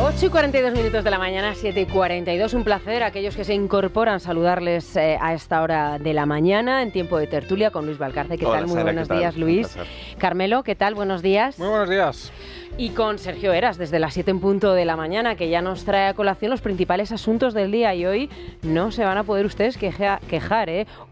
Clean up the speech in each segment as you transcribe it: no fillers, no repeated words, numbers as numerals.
8:42 de la mañana, 7:42. Un placer a aquellos que se incorporan saludarles a esta hora de la mañana en tiempo de tertulia con Luis Valcarce. ¿Qué tal? Muy buenos días, Luis. Carmelo, ¿qué tal? Buenos días. Muy buenos días. Y con Sergio Heras, desde las 7 en punto de la mañana, que ya nos trae a colación los principales asuntos del día. Y hoy no se van a poder ustedes quejar,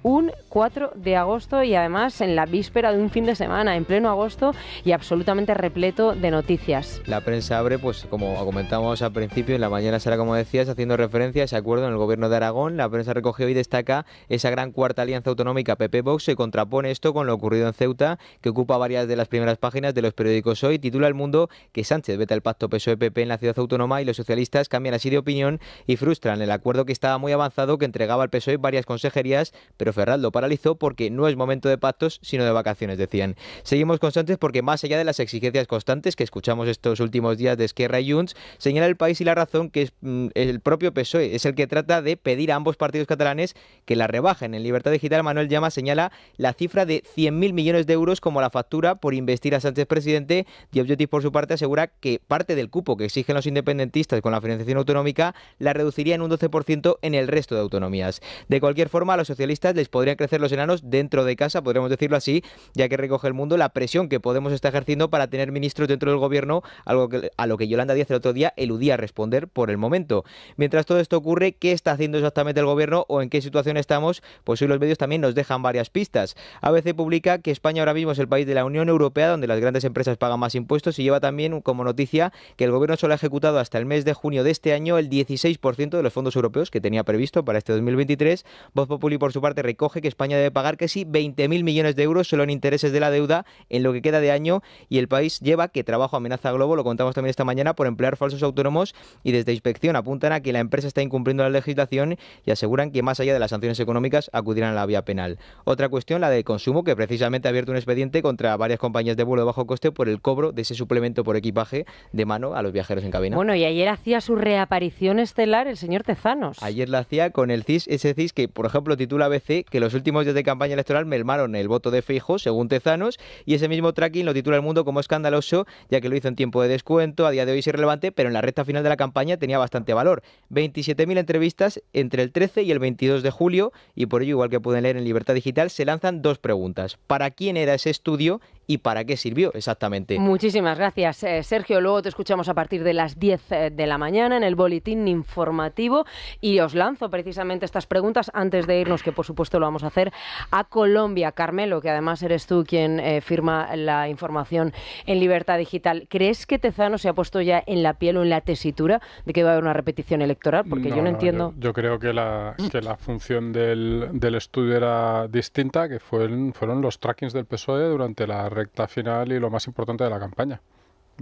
un 4 de agosto y además en la víspera de un fin de semana, en pleno agosto y absolutamente repleto de noticias. La prensa abre, pues como comentamos al principio, en la mañana será, como decías, haciendo referencia a ese acuerdo en el gobierno de Aragón. La prensa recoge hoy y destaca esa gran cuarta alianza autonómica PP-Vox. Se contrapone esto con lo ocurrido en Ceuta, que ocupa varias de las primeras páginas de los periódicos hoy. Titula El Mundo que Sánchez veta el pacto PSOE-PP en la ciudad autónoma y los socialistas cambian así de opinión y frustran el acuerdo que estaba muy avanzado, que entregaba al PSOE varias consejerías, pero Ferraldo paralizó porque no es momento de pactos sino de vacaciones, decían. Seguimos con Sánchez porque más allá de las exigencias constantes que escuchamos estos últimos días de Esquerra y Junts, señala El País y La Razón que es el propio PSOE es el que trata de pedir a ambos partidos catalanes que la rebajen. En Libertad Digital, Manuel Llama señala la cifra de 100.000 millones de euros como la factura por investir a Sánchez presidente. The Objective, por su parte, asegura que parte del cupo que exigen los independentistas con la financiación autonómica la reduciría en un 12% en el resto de autonomías. De cualquier forma, a los socialistas les podrían crecer los enanos dentro de casa, podríamos decirlo así, ya que recoge El Mundo la presión que Podemos está ejerciendo para tener ministros dentro del gobierno, algo que, a lo que Yolanda Díaz el otro día eludía responder por el momento. Mientras todo esto ocurre, ¿qué está haciendo exactamente el gobierno o en qué situación estamos? Pues hoy los medios también nos dejan varias pistas. ABC publica que España ahora mismo es el país de la Unión Europea donde las grandes empresas pagan más impuestos y lleva también como noticia que el gobierno solo ha ejecutado hasta el mes de junio de este año el 16% de los fondos europeos que tenía previsto para este 2023. Voz Populi, por su parte, recoge que España debe pagar casi 20.000 millones de euros solo en intereses de la deuda en lo que queda de año, y El País lleva que Trabajo amenaza a Globo, lo contamos también esta mañana, por emplear falsos autónomos, y desde Inspección apuntan a que la empresa está incumpliendo la legislación y aseguran que más allá de las sanciones económicas acudirán a la vía penal. Otra cuestión, la de consumo, que precisamente ha abierto un expediente contra varias compañías de vuelo de bajo coste por el cobro de ese suplemento por equipaje de mano a los viajeros en cabina. Bueno, y ayer hacía su reaparición estelar el señor Tezanos. Ayer la hacía con el CIS, ese CIS que, por ejemplo, titula ABC que los últimos días de campaña electoral mermaron el voto de Feijóo, según Tezanos, y ese mismo tracking lo titula El Mundo como escandaloso, ya que lo hizo en tiempo de descuento, a día de hoy es irrelevante, pero en la recta final de la campaña tenía bastante valor. 27.000 entrevistas entre el 13 y el 22 de julio, y por ello, igual que pueden leer en Libertad Digital, se lanzan dos preguntas. ¿Para quién era ese estudio y para qué sirvió exactamente? Muchísimas gracias, Sergio. Luego te escuchamos a partir de las 10 de la mañana en el boletín informativo y os lanzo precisamente estas preguntas antes de irnos, que por supuesto lo vamos a hacer, a Colombia. Carmelo, que además eres tú quien firma la información en Libertad Digital. ¿Crees que Tezanos se ha puesto ya en la piel o en la tesitura de que va a haber una repetición electoral? Porque yo no entiendo. Yo creo que la función del estudio era distinta, que fueron los trackings del PSOE durante la recta final y lo más importante de la campaña.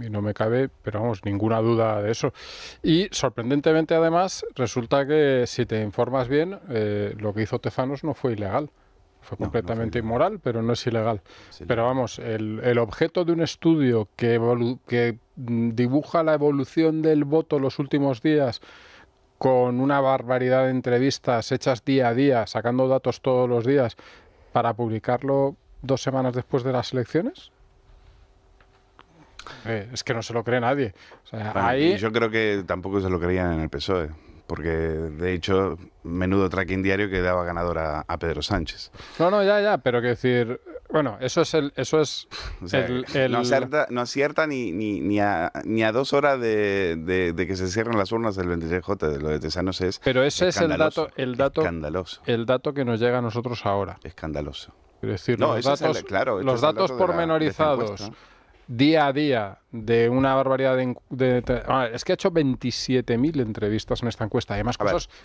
Y no me cabe, pero vamos, ninguna duda de eso. Y sorprendentemente, además, resulta que si te informas bien, lo que hizo Tezanos no fue ilegal. Fue completamente inmoral, pero no es ilegal. Sí. Pero vamos, el objeto de un estudio que dibuja la evolución del voto los últimos días con una barbaridad de entrevistas hechas día a día, sacando datos todos los días, para publicarlo 2 semanas después de las elecciones. Es que no se lo cree nadie. O sea, bueno, ahí... Yo creo que tampoco se lo creían en el PSOE, porque de hecho, menudo tracking diario que daba ganador a Pedro Sánchez. Ya, pero que decir, bueno, eso es o sea, no acierta ni a 2 horas de que se cierren las urnas del 26J, de lo de Tezanos es. Pero ese es escandaloso. El dato que nos llega a nosotros ahora. Escandaloso. Es decir, los datos pormenorizados día a día de una barbaridad es que ha hecho 27.000 entrevistas en esta encuesta. Además,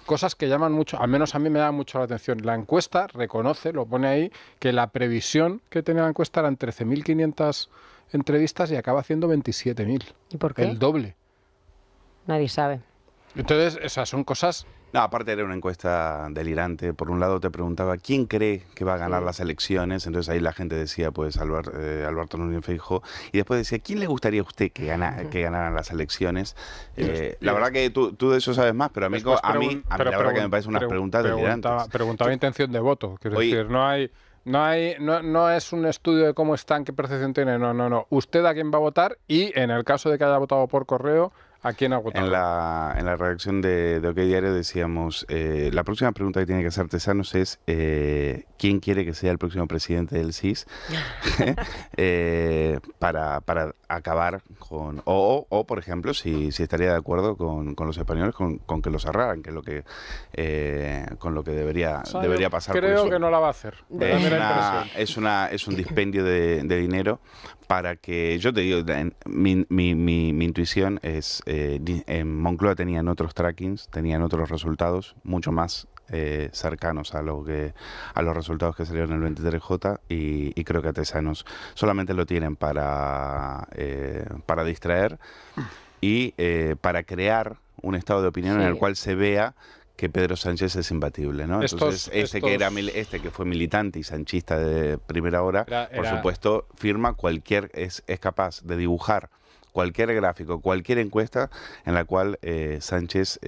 cosas que llaman mucho, al menos a mí me da mucho la atención. La encuesta reconoce, lo pone ahí, que la previsión que tenía la encuesta eran 13.500 entrevistas y acaba haciendo 27.000. ¿Y por qué? El doble. Nadie sabe. Entonces, esas son cosas... No, aparte era una encuesta delirante. Por un lado te preguntaba quién cree que va a ganar las elecciones. Entonces ahí la gente decía, pues, Alberto Núñez Feijóo. Y después decía, ¿quién le gustaría a usted que ganaran las elecciones? La verdad que tú de eso sabes más, pero a mí la verdad que me parece unas preguntas delirantes. Preguntaba intención de voto. Quiero decir, no es un estudio de cómo están, qué percepción tiene. No. Usted a quién va a votar y, en el caso de que haya votado por correo, ¿A quién ha votado? En la redacción de OK Diario decíamos, la próxima pregunta que tiene que hacer Tezanos es ¿quién quiere que sea el próximo presidente del CIS? Para acabar con... O, por ejemplo, si estaría de acuerdo con los españoles con que lo cerraran, que es lo que con lo que debería pasar. Creo que no la va a hacer. Es un dispendio de dinero para que, yo te digo, mi intuición es, en Moncloa tenían otros trackings, tenían otros resultados, mucho más cercanos a los resultados que salieron en el 23J y creo que a Tezanos solamente lo tienen para distraer y para crear un estado de opinión en el cual se vea que Pedro Sánchez es imbatible, ¿no? Entonces, que fue militante y sanchista de primera hora, por supuesto, firma es capaz de dibujar cualquier gráfico, cualquier encuesta en la cual Sánchez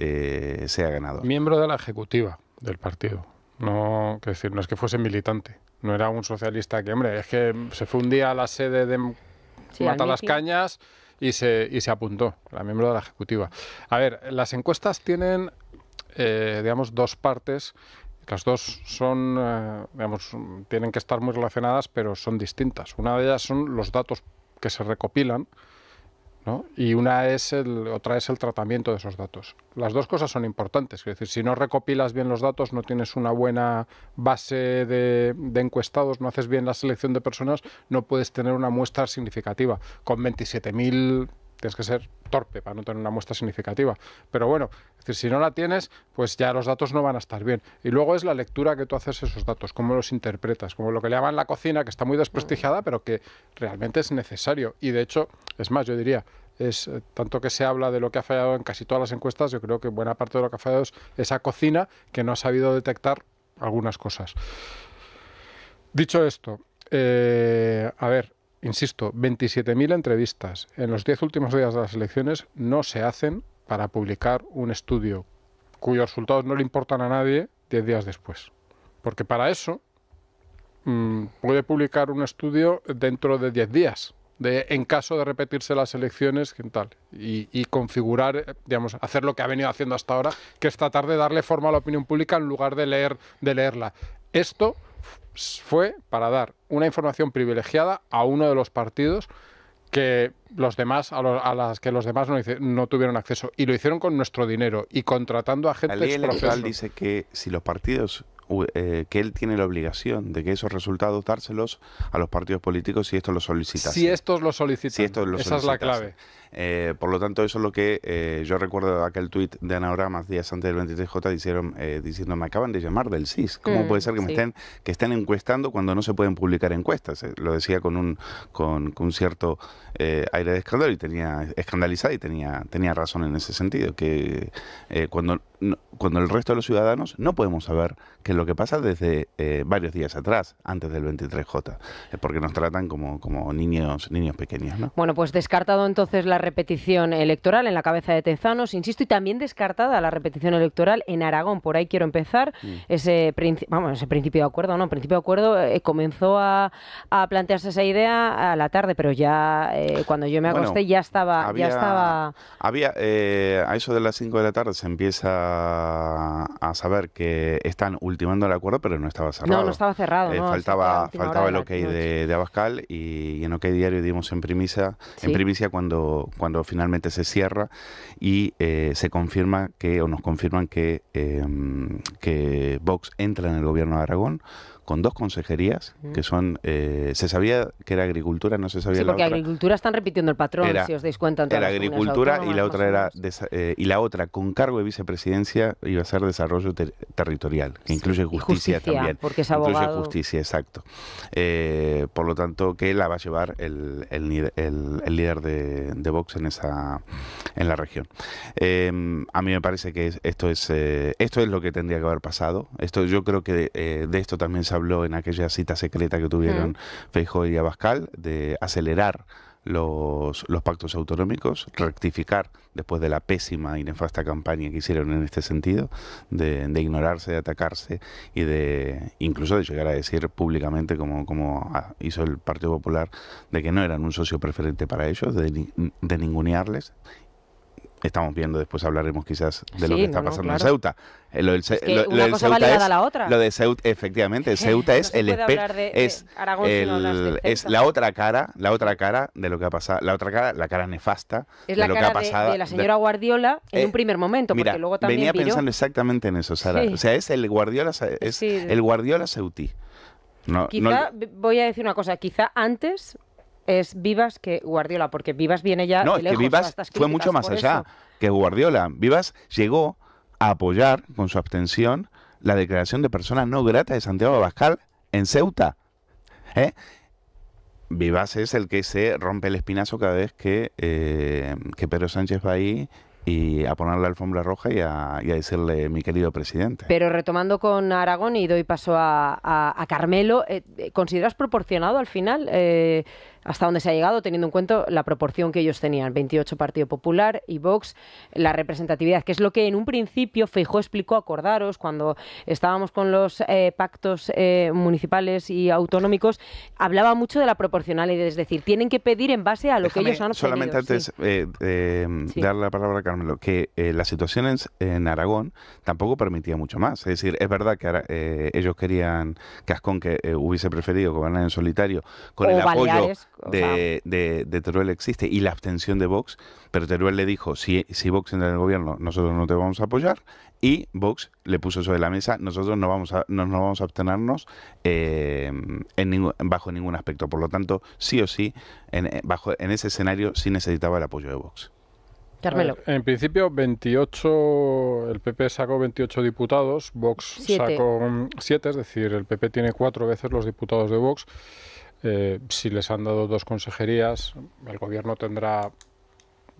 sea ganador. Miembro de la ejecutiva del partido. No, es decir, no es que fuese militante. No era un socialista que, hombre, es que se fue un día a la sede de Matalascañas y se apuntó. Era miembro de la ejecutiva. A ver, las encuestas tienen... digamos, dos partes. Las dos son, tienen que estar muy relacionadas, pero son distintas. Una de ellas son los datos que se recopilan, ¿no? Y otra es el tratamiento de esos datos. Las dos cosas son importantes. Es decir, si no recopilas bien los datos, no tienes una buena base de encuestados, no haces bien la selección de personas, no puedes tener una muestra significativa. Con 27.000... tienes que ser torpe para no tener una muestra significativa. Pero bueno, es decir, si no la tienes, pues ya los datos no van a estar bien. Y luego es la lectura que tú haces de esos datos, cómo los interpretas, como lo que le llaman la cocina, que está muy desprestigiada, pero que realmente es necesario. Y de hecho, es más, yo diría, es tanto que se habla de lo que ha fallado en casi todas las encuestas, yo creo que buena parte de lo que ha fallado es esa cocina que no ha sabido detectar algunas cosas. Dicho esto, a ver, insisto, 27.000 entrevistas en los 10 últimos días de las elecciones no se hacen para publicar un estudio cuyos resultados no le importan a nadie 10 días después. Porque para eso puede publicar un estudio dentro de 10 días, en caso de repetirse las elecciones, ¿qué tal? Y configurar, digamos, hacer lo que ha venido haciendo hasta ahora, que es tratar de darle forma a la opinión pública en lugar de leerla. Esto fue para dar una información privilegiada a uno de los partidos que los demás a las que los demás no tuvieron acceso, y lo hicieron con nuestro dinero y contratando a agentes. La ley electoral dice que si los partidos que él tiene la obligación de que esos resultados dárselos a los partidos políticos si estos lo solicitan. Si estos lo solicitan. Esa es la clave. Por lo tanto, eso es lo que yo recuerdo aquel tuit de Anagramas días antes del 23J diciendo, me acaban de llamar del CIS. ¿Cómo puede ser que estén encuestando cuando no se pueden publicar encuestas? Lo decía con un cierto aire de escándalo y escandalizada y tenía razón en ese sentido, que cuando el resto de los ciudadanos no podemos saber qué es lo que pasa desde varios días atrás, antes del 23J, porque nos tratan como niños pequeños, ¿no? Bueno, pues descartado entonces la repetición electoral en la cabeza de Tezanos, insisto, y también descartada la repetición electoral en Aragón. Por ahí quiero empezar. Ese principio de acuerdo, comenzó a plantearse esa idea a la tarde, pero ya cuando yo me acosté ya estaba... a eso de las 5 de la tarde se empieza a saber que están ultimando el acuerdo, pero no estaba cerrado. No estaba cerrado. Faltaba el OK de Abascal, y en OK Diario dimos en primicia cuando finalmente se cierra y se confirma nos confirman que Vox entra en el gobierno de Aragón con 2 consejerías que son, se sabía que era Agricultura, no se sabía la otra. Sí, porque Agricultura están repitiendo el patrón, si os dais cuenta. Era Agricultura y la otra la otra con cargo de vicepresidencia iba a ser Desarrollo Territorial, que incluye justicia también. Porque es abogado. Incluye justicia, exacto. Por lo tanto, que la va a llevar el líder de Vox en la región. A mí me parece que esto es lo que tendría que haber pasado. Yo creo que de esto también se habló en aquella cita secreta que tuvieron Feijóo y Abascal, de acelerar los pactos autonómicos, rectificar después de la pésima y nefasta campaña que hicieron en este sentido, de ignorarse, de atacarse y incluso de llegar a decir públicamente, como hizo el Partido Popular, de que no eran un socio preferente para ellos, de ningunearles. estamos viendo, después hablaremos quizás de lo Sí, que está no, pasando claro. en Ceuta. Lo del, una cosa va ligada a la otra. Lo de Ceuta, efectivamente, Ceuta No es se el puede hablar de Aragón si no hablas de es Ceuta. la otra cara de lo que ha pasado, la cara nefasta Es de la lo que ha cara pasado. de la señora Guardiola en un primer momento, Mira, porque luego también venía viró. pensando exactamente en eso, Sara. Sí. O sea, es el Guardiola, Sí. el Guardiola ceutí. No, Quizá, voy a decir una cosa, quizá antes es Vivas que Guardiola, porque Vivas viene ya no, de es lejos que a Vivas estas fue críticas, mucho más por allá eso. que Guardiola. Vivas llegó a apoyar con su abstención la declaración de persona no grata de Santiago Abascal en Ceuta. Vivas es el que se rompe el espinazo cada vez que Pedro Sánchez va ahí y a poner la alfombra roja y a decirle mi querido presidente. Pero retomando con Aragón y doy paso a Carmelo, ¿consideras proporcionado al final hasta dónde se ha llegado, teniendo en cuenta la proporción que ellos tenían, 28 Partido Popular y Vox, la representatividad, que es lo que en un principio Feijóo explicó, acordaros, cuando estábamos con los pactos municipales y autonómicos, hablaba mucho de la proporcionalidad, es decir, tienen que pedir en base a lo que ellos han obtenido. Solamente antes Sí. darle la palabra a Carmelo, que la situación en Aragón tampoco permitía mucho más. Es decir, es verdad que ellos querían que Ascón, que hubiese preferido gobernar en solitario, con O el apoyo Baleares, de Teruel existe y la abstención de Vox, pero Teruel le dijo, si Vox entra en el gobierno, nosotros no te vamos a apoyar, y Vox le puso sobre la mesa, nosotros no vamos a abstenernos bajo ningún aspecto. Por lo tanto, sí o sí, en ese escenario sí necesitaba el apoyo de Vox. Carmelo. En principio, 28, el PP sacó 28 diputados, Vox 7. sacó 7, es decir, el PP tiene 4 veces los diputados de Vox. Si les han dado 2 consejerías, el gobierno tendrá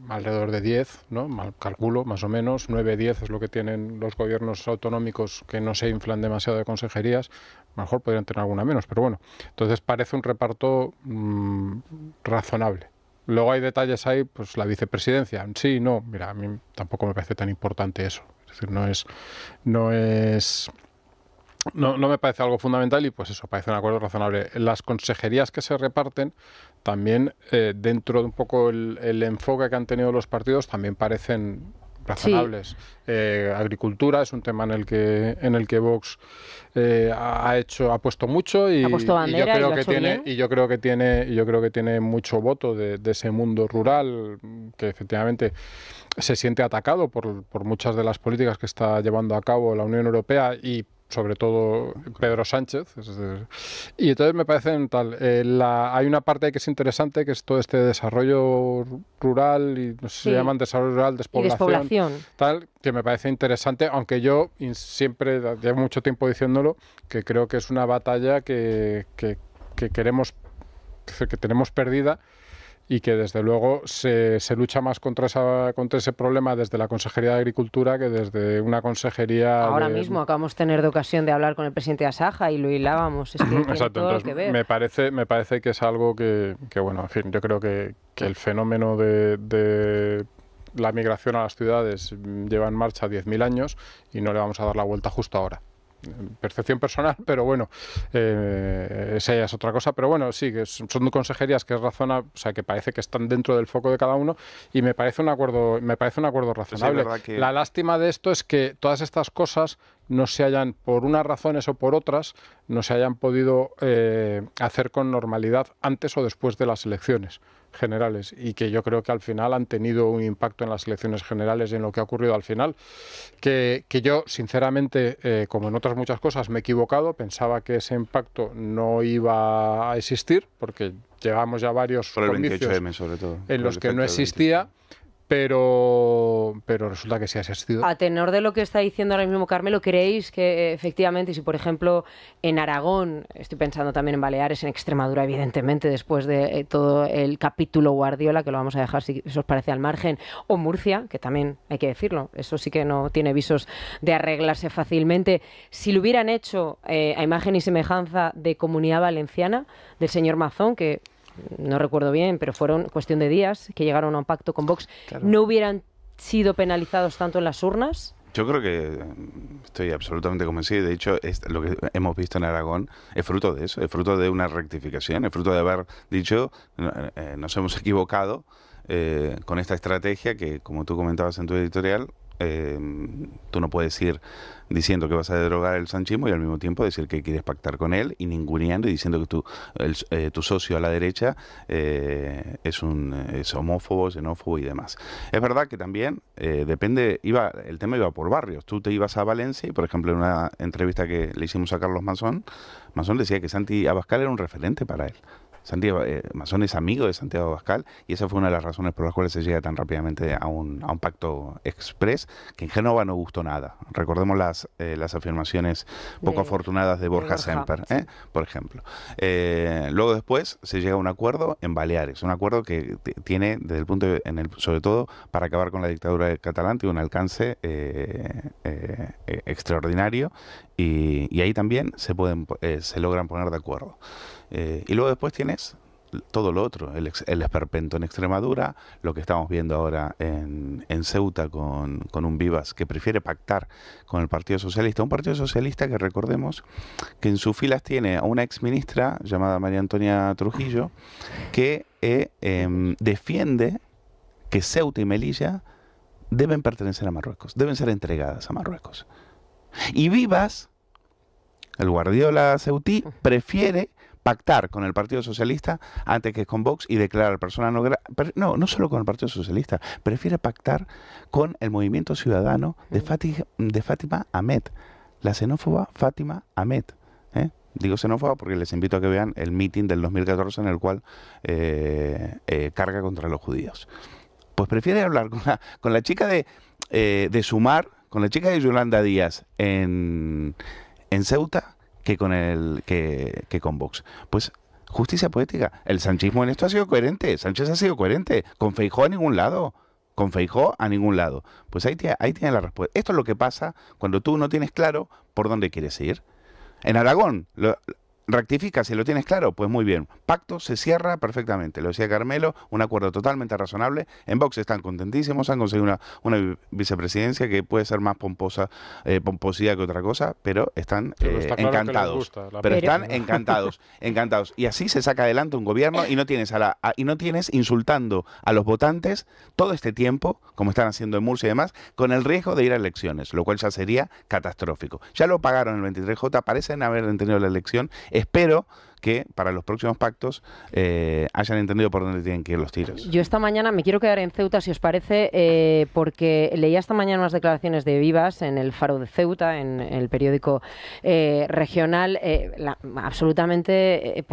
alrededor de 10, ¿no? Mal calculo, más o menos, 9, 10 es lo que tienen los gobiernos autonómicos que no se inflan demasiado de consejerías. A lo mejor podrían tener alguna menos, pero bueno. Entonces parece un reparto razonable. Luego hay detalles ahí, pues la vicepresidencia. Sí, no, mira, a mí tampoco me parece tan importante eso. Es decir, no me parece algo fundamental y pues eso, parece un acuerdo razonable. Las consejerías que se reparten también, dentro de un poco el enfoque que han tenido los partidos, también parecen razonables. Sí. Agricultura es un tema en el que Vox ha puesto mucho y, ha puesto bandera yo creo que tiene mucho voto de ese mundo rural que efectivamente se siente atacado por muchas de las políticas que está llevando a cabo la Unión Europea y sobre todo Pedro Sánchez. Y entonces me parecen tal. Hay una parte que es interesante, que es todo este desarrollo rural, y no sé si se llaman desarrollo rural, despoblación, tal, que me parece interesante, aunque yo siempre, llevo mucho tiempo diciéndolo, que creo que es una batalla que tenemos perdida, y que desde luego se lucha más contra ese problema desde la Consejería de Agricultura que desde una consejería... Ahora mismo acabamos de tener ocasión de hablar con el presidente de Asaja y lo hilábamos. Es que tiene Exacto, todo entonces que ver. me parece que es algo que bueno, en fin, yo creo que el fenómeno de la migración a las ciudades lleva en marcha 10.000 años y no le vamos a dar la vuelta justo ahora. Percepción personal, pero bueno, esa ya es otra cosa, pero bueno, sí, que son consejerías que es razonable, o sea, que parece que están dentro del foco de cada uno y me parece un acuerdo razonable. Pues sí, la lástima de esto es que todas estas cosas no se hayan, por unas razones o por otras, no se hayan podido hacer con normalidad antes o después de las elecciones generales, y que yo creo que al final han tenido un impacto en las elecciones generales y en lo que ha ocurrido al final, que yo sinceramente, como en otras muchas cosas, me he equivocado, pensaba que ese impacto no iba a existir, porque llevamos ya varios comicios 28M, sobre todo, en los que no existía, pero resulta que sí ha existido. A tenor de lo que está diciendo ahora mismo Carmelo, ¿creéis que efectivamente, si por ejemplo en Aragón, estoy pensando también en Baleares, en Extremadura evidentemente, después de todo el capítulo Guardiola, que lo vamos a dejar si eso os parece al margen, o Murcia, que también hay que decirlo, eso sí que no tiene visos de arreglarse fácilmente, si lo hubieran hecho a imagen y semejanza de Comunidad Valenciana, del señor Mazón, que no recuerdo bien, pero fueron cuestión de días que llegaron a un pacto con Vox, claro, ¿no hubieran sido penalizados tanto en las urnas? Yo creo que estoy absolutamente convencido, y de hecho lo que hemos visto en Aragón es fruto de eso, es fruto de una rectificación, es fruto de haber dicho nos hemos equivocado, con esta estrategia que, como tú comentabas en tu editorial, tú no puedes ir diciendo que vas a derogar el sanchismo y al mismo tiempo decir que quieres pactar con él y ninguneando y diciendo que tu socio a la derecha es homófobo, xenófobo y demás. Es verdad que también el tema iba por barrios. Tú te ibas a Valencia y, por ejemplo, en una entrevista que le hicimos a Carlos Masón decía que Santi Abascal era un referente para él. Masón es amigo de Santiago Abascal y esa fue una de las razones por las cuales se llega tan rápidamente a un pacto express que en Génova no gustó nada. Recordemos las afirmaciones poco afortunadas de Borja Semper, sí, por ejemplo. Luego después se llega a un acuerdo en Baleares, un acuerdo que tiene, desde el punto sobre todo para acabar con la dictadura catalana, tiene un alcance extraordinario y ahí también se logran poner de acuerdo. Y luego después tienes todo lo otro, el esperpento en Extremadura, lo que estamos viendo ahora en Ceuta con un Vivas que prefiere pactar con el Partido Socialista, un Partido Socialista que recordemos que en sus filas tiene a una exministra llamada María Antonia Trujillo que defiende que Ceuta y Melilla deben pertenecer a Marruecos, deben ser entregadas a Marruecos. Y Vivas, el Guardiola ceutí, prefiere pactar con el Partido Socialista antes que con Vox y declarar persona no grata. No solo con el Partido Socialista, prefiere pactar con el Movimiento Ciudadano de Fátima Ahmed, la xenófoba Fátima Ahmed. Digo xenófoba porque les invito a que vean el meeting del 2014 en el cual carga contra los judíos. Pues prefiere hablar con la chica de Sumar, con la chica de Yolanda Díaz en Ceuta, que con Vox. Pues justicia poética. El sanchismo en esto ha sido coherente. Sánchez ha sido coherente. Con Feijóo a ningún lado. Pues ahí tiene la respuesta. Esto es lo que pasa cuando tú no tienes claro por dónde quieres ir. En Aragón, rectifica si lo tienes claro, pues muy bien. Pacto se cierra perfectamente. Lo decía Carmelo, un acuerdo totalmente razonable. En Vox están contentísimos, han conseguido una vicepresidencia que puede ser más pomposidad que otra cosa, pero están encantados. Están encantados. Y así se saca adelante un gobierno y no tienes insultando a los votantes todo este tiempo, como están haciendo en Murcia y demás, con el riesgo de ir a elecciones, lo cual ya sería catastrófico. Ya lo pagaron el 23J, parecen haber entendido la elección. Espero que para los próximos pactos hayan entendido por dónde tienen que ir los tiros. Yo esta mañana me quiero quedar en Ceuta, si os parece, porque leía esta mañana unas declaraciones de Vivas en el Faro de Ceuta, en el periódico regional, absolutamente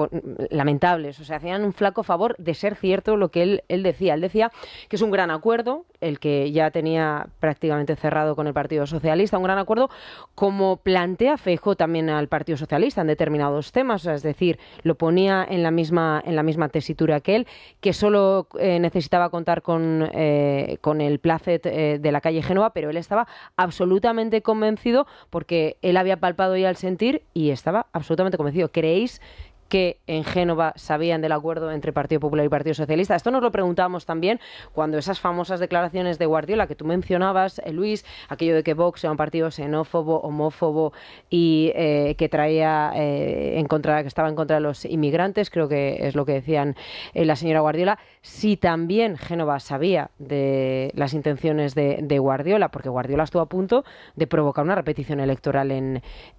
lamentables. O sea, hacían un flaco favor de ser cierto lo que él decía. Él decía que es un gran acuerdo, el que ya tenía prácticamente cerrado con el Partido Socialista, un gran acuerdo, como plantea Feijóo también al Partido Socialista en determinados temas, es decir, lo ponía en la misma tesitura que él, que solo necesitaba contar con el placet de la calle Génova, pero él estaba absolutamente convencido porque él había palpado ya el sentir y estaba absolutamente convencido. ¿Creéis que en Génova sabían del acuerdo entre Partido Popular y Partido Socialista? Esto nos lo preguntábamos también cuando esas famosas declaraciones de Guardiola que tú mencionabas, Luis, aquello de que Vox era un partido xenófobo, homófobo y que traía que estaba en contra de los inmigrantes, creo que es lo que decían la señora Guardiola. Si también Génova sabía de las intenciones de Guardiola, porque Guardiola estuvo a punto de provocar una repetición electoral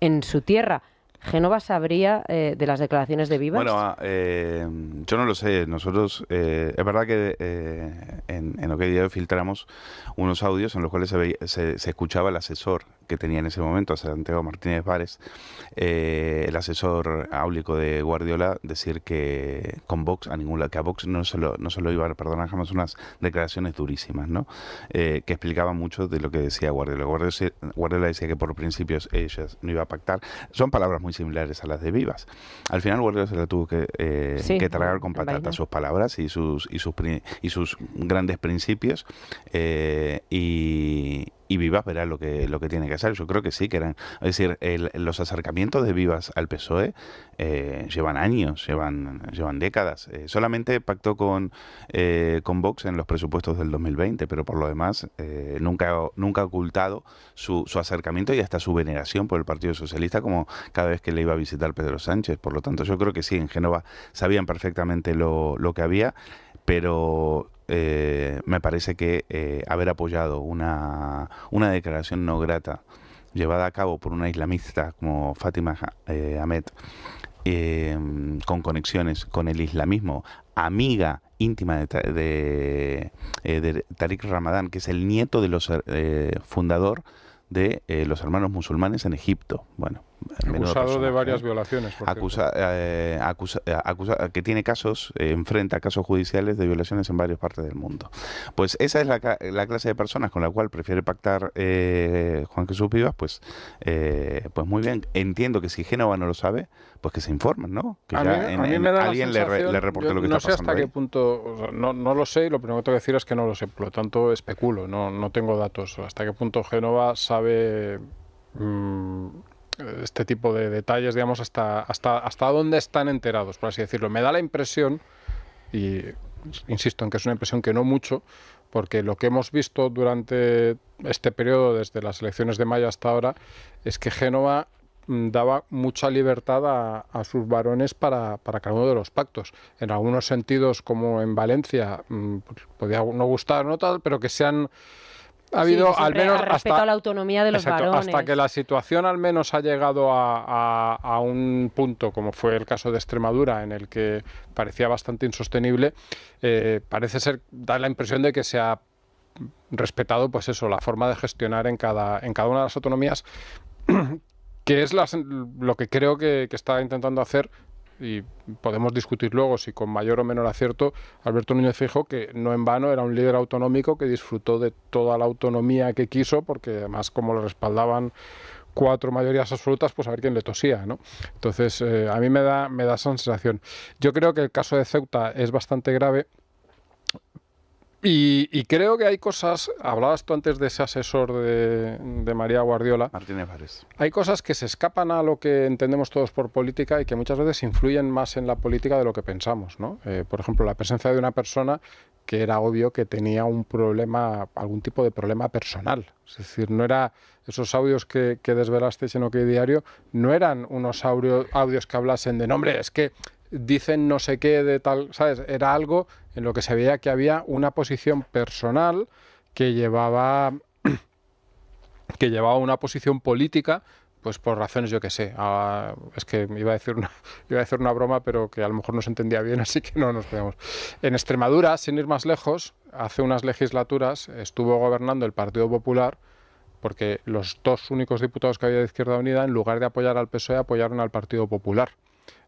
en su tierra. ¿Génova sabría de las declaraciones de Vivas? Bueno, yo no lo sé. Nosotros, es verdad que en OK Diario filtramos unos audios en los cuales se escuchaba el asesor que tenía en ese momento, Santiago Martínez Vares, el asesor áulico de Guardiola, decir que con Vox que a Vox no se lo iba a perdonar jamás, unas declaraciones durísimas, ¿no? Que explicaban mucho de lo que decía Guardiola. Guardiola decía que por principios ellas no iba a pactar. Son palabras muy similares a las de Vivas. Al final Guardiola se la tuvo que tragar con patatas, sus palabras y sus grandes principios, y Vivas verá lo que tiene que hacer. Yo creo que sí, que eran, es decir, los acercamientos de Vivas al PSOE llevan años, llevan décadas. Solamente pactó con Vox en los presupuestos del 2020, pero por lo demás nunca ha ocultado su acercamiento y hasta su veneración por el Partido Socialista, como cada vez que le iba a visitar Pedro Sánchez. Por lo tanto, yo creo que sí, en Génova sabían perfectamente lo que había, pero me parece que haber apoyado una declaración no grata llevada a cabo por una islamista como Fátima Ahmed, con conexiones con el islamismo, amiga íntima de Tariq Ramadán, que es el nieto de los fundador de los hermanos musulmanes en Egipto. Bueno, acusado de varias violaciones. Que tiene casos, enfrenta casos judiciales de violaciones en varias partes del mundo. Pues esa es la clase de personas con la cual prefiere pactar Juan Jesús Vivas, pues muy bien. Entiendo que si Génova no lo sabe, pues que se informen, ¿no? Que alguien le reporte lo que está pasando. No sé hasta qué punto, o sea, no lo sé, y lo primero que tengo que decir es que no lo sé, por lo tanto especulo, no tengo datos. Hasta qué punto Génova sabe este tipo de detalles, digamos, hasta dónde están enterados, por así decirlo. Me da la impresión, y insisto en que es una impresión que no mucho, porque lo que hemos visto durante este periodo, desde las elecciones de mayo hasta ahora, es que Génova daba mucha libertad a sus varones para cada uno de los pactos. En algunos sentidos, como en Valencia, podía no gustar, no tal, pero que ha habido al menos respeto a la autonomía de los varones. Hasta que la situación al menos ha llegado a un punto, como fue el caso de Extremadura, en el que parecía bastante insostenible, parece ser, da la impresión de que se ha respetado, pues eso, la forma de gestionar en cada una de las autonomías, que es lo que creo que está intentando hacer, y podemos discutir luego si con mayor o menor acierto, Alberto Núñez Feijóo, que no en vano era un líder autonómico que disfrutó de toda la autonomía que quiso, porque además como le respaldaban 4 mayorías absolutas, pues a ver quién le tosía, ¿no? Entonces, a mí me da esa sensación. Yo creo que el caso de Ceuta es bastante grave. Y creo que hay cosas, hablabas tú antes de ese asesor de María Guardiola, Martínez Vares. Hay cosas que se escapan a lo que entendemos todos por política y que muchas veces influyen más en la política de lo que pensamos, ¿no? Por ejemplo, la presencia de una persona que era obvio que tenía un problema, algún tipo de problema personal. Es decir, no era esos audios que desvelasteis en OK Diario, no eran unos audios que hablasen de nombre, es que dicen no sé qué de tal, ¿sabes? Era algo en lo que se veía que había una posición personal que llevaba una posición política, pues por razones, yo qué sé. Es que iba a decir una broma, pero que a lo mejor no se entendía bien, así que no nos podemos. En Extremadura, sin ir más lejos, hace unas legislaturas estuvo gobernando el Partido Popular, porque los 2 únicos diputados que había de Izquierda Unida, en lugar de apoyar al PSOE, apoyaron al Partido Popular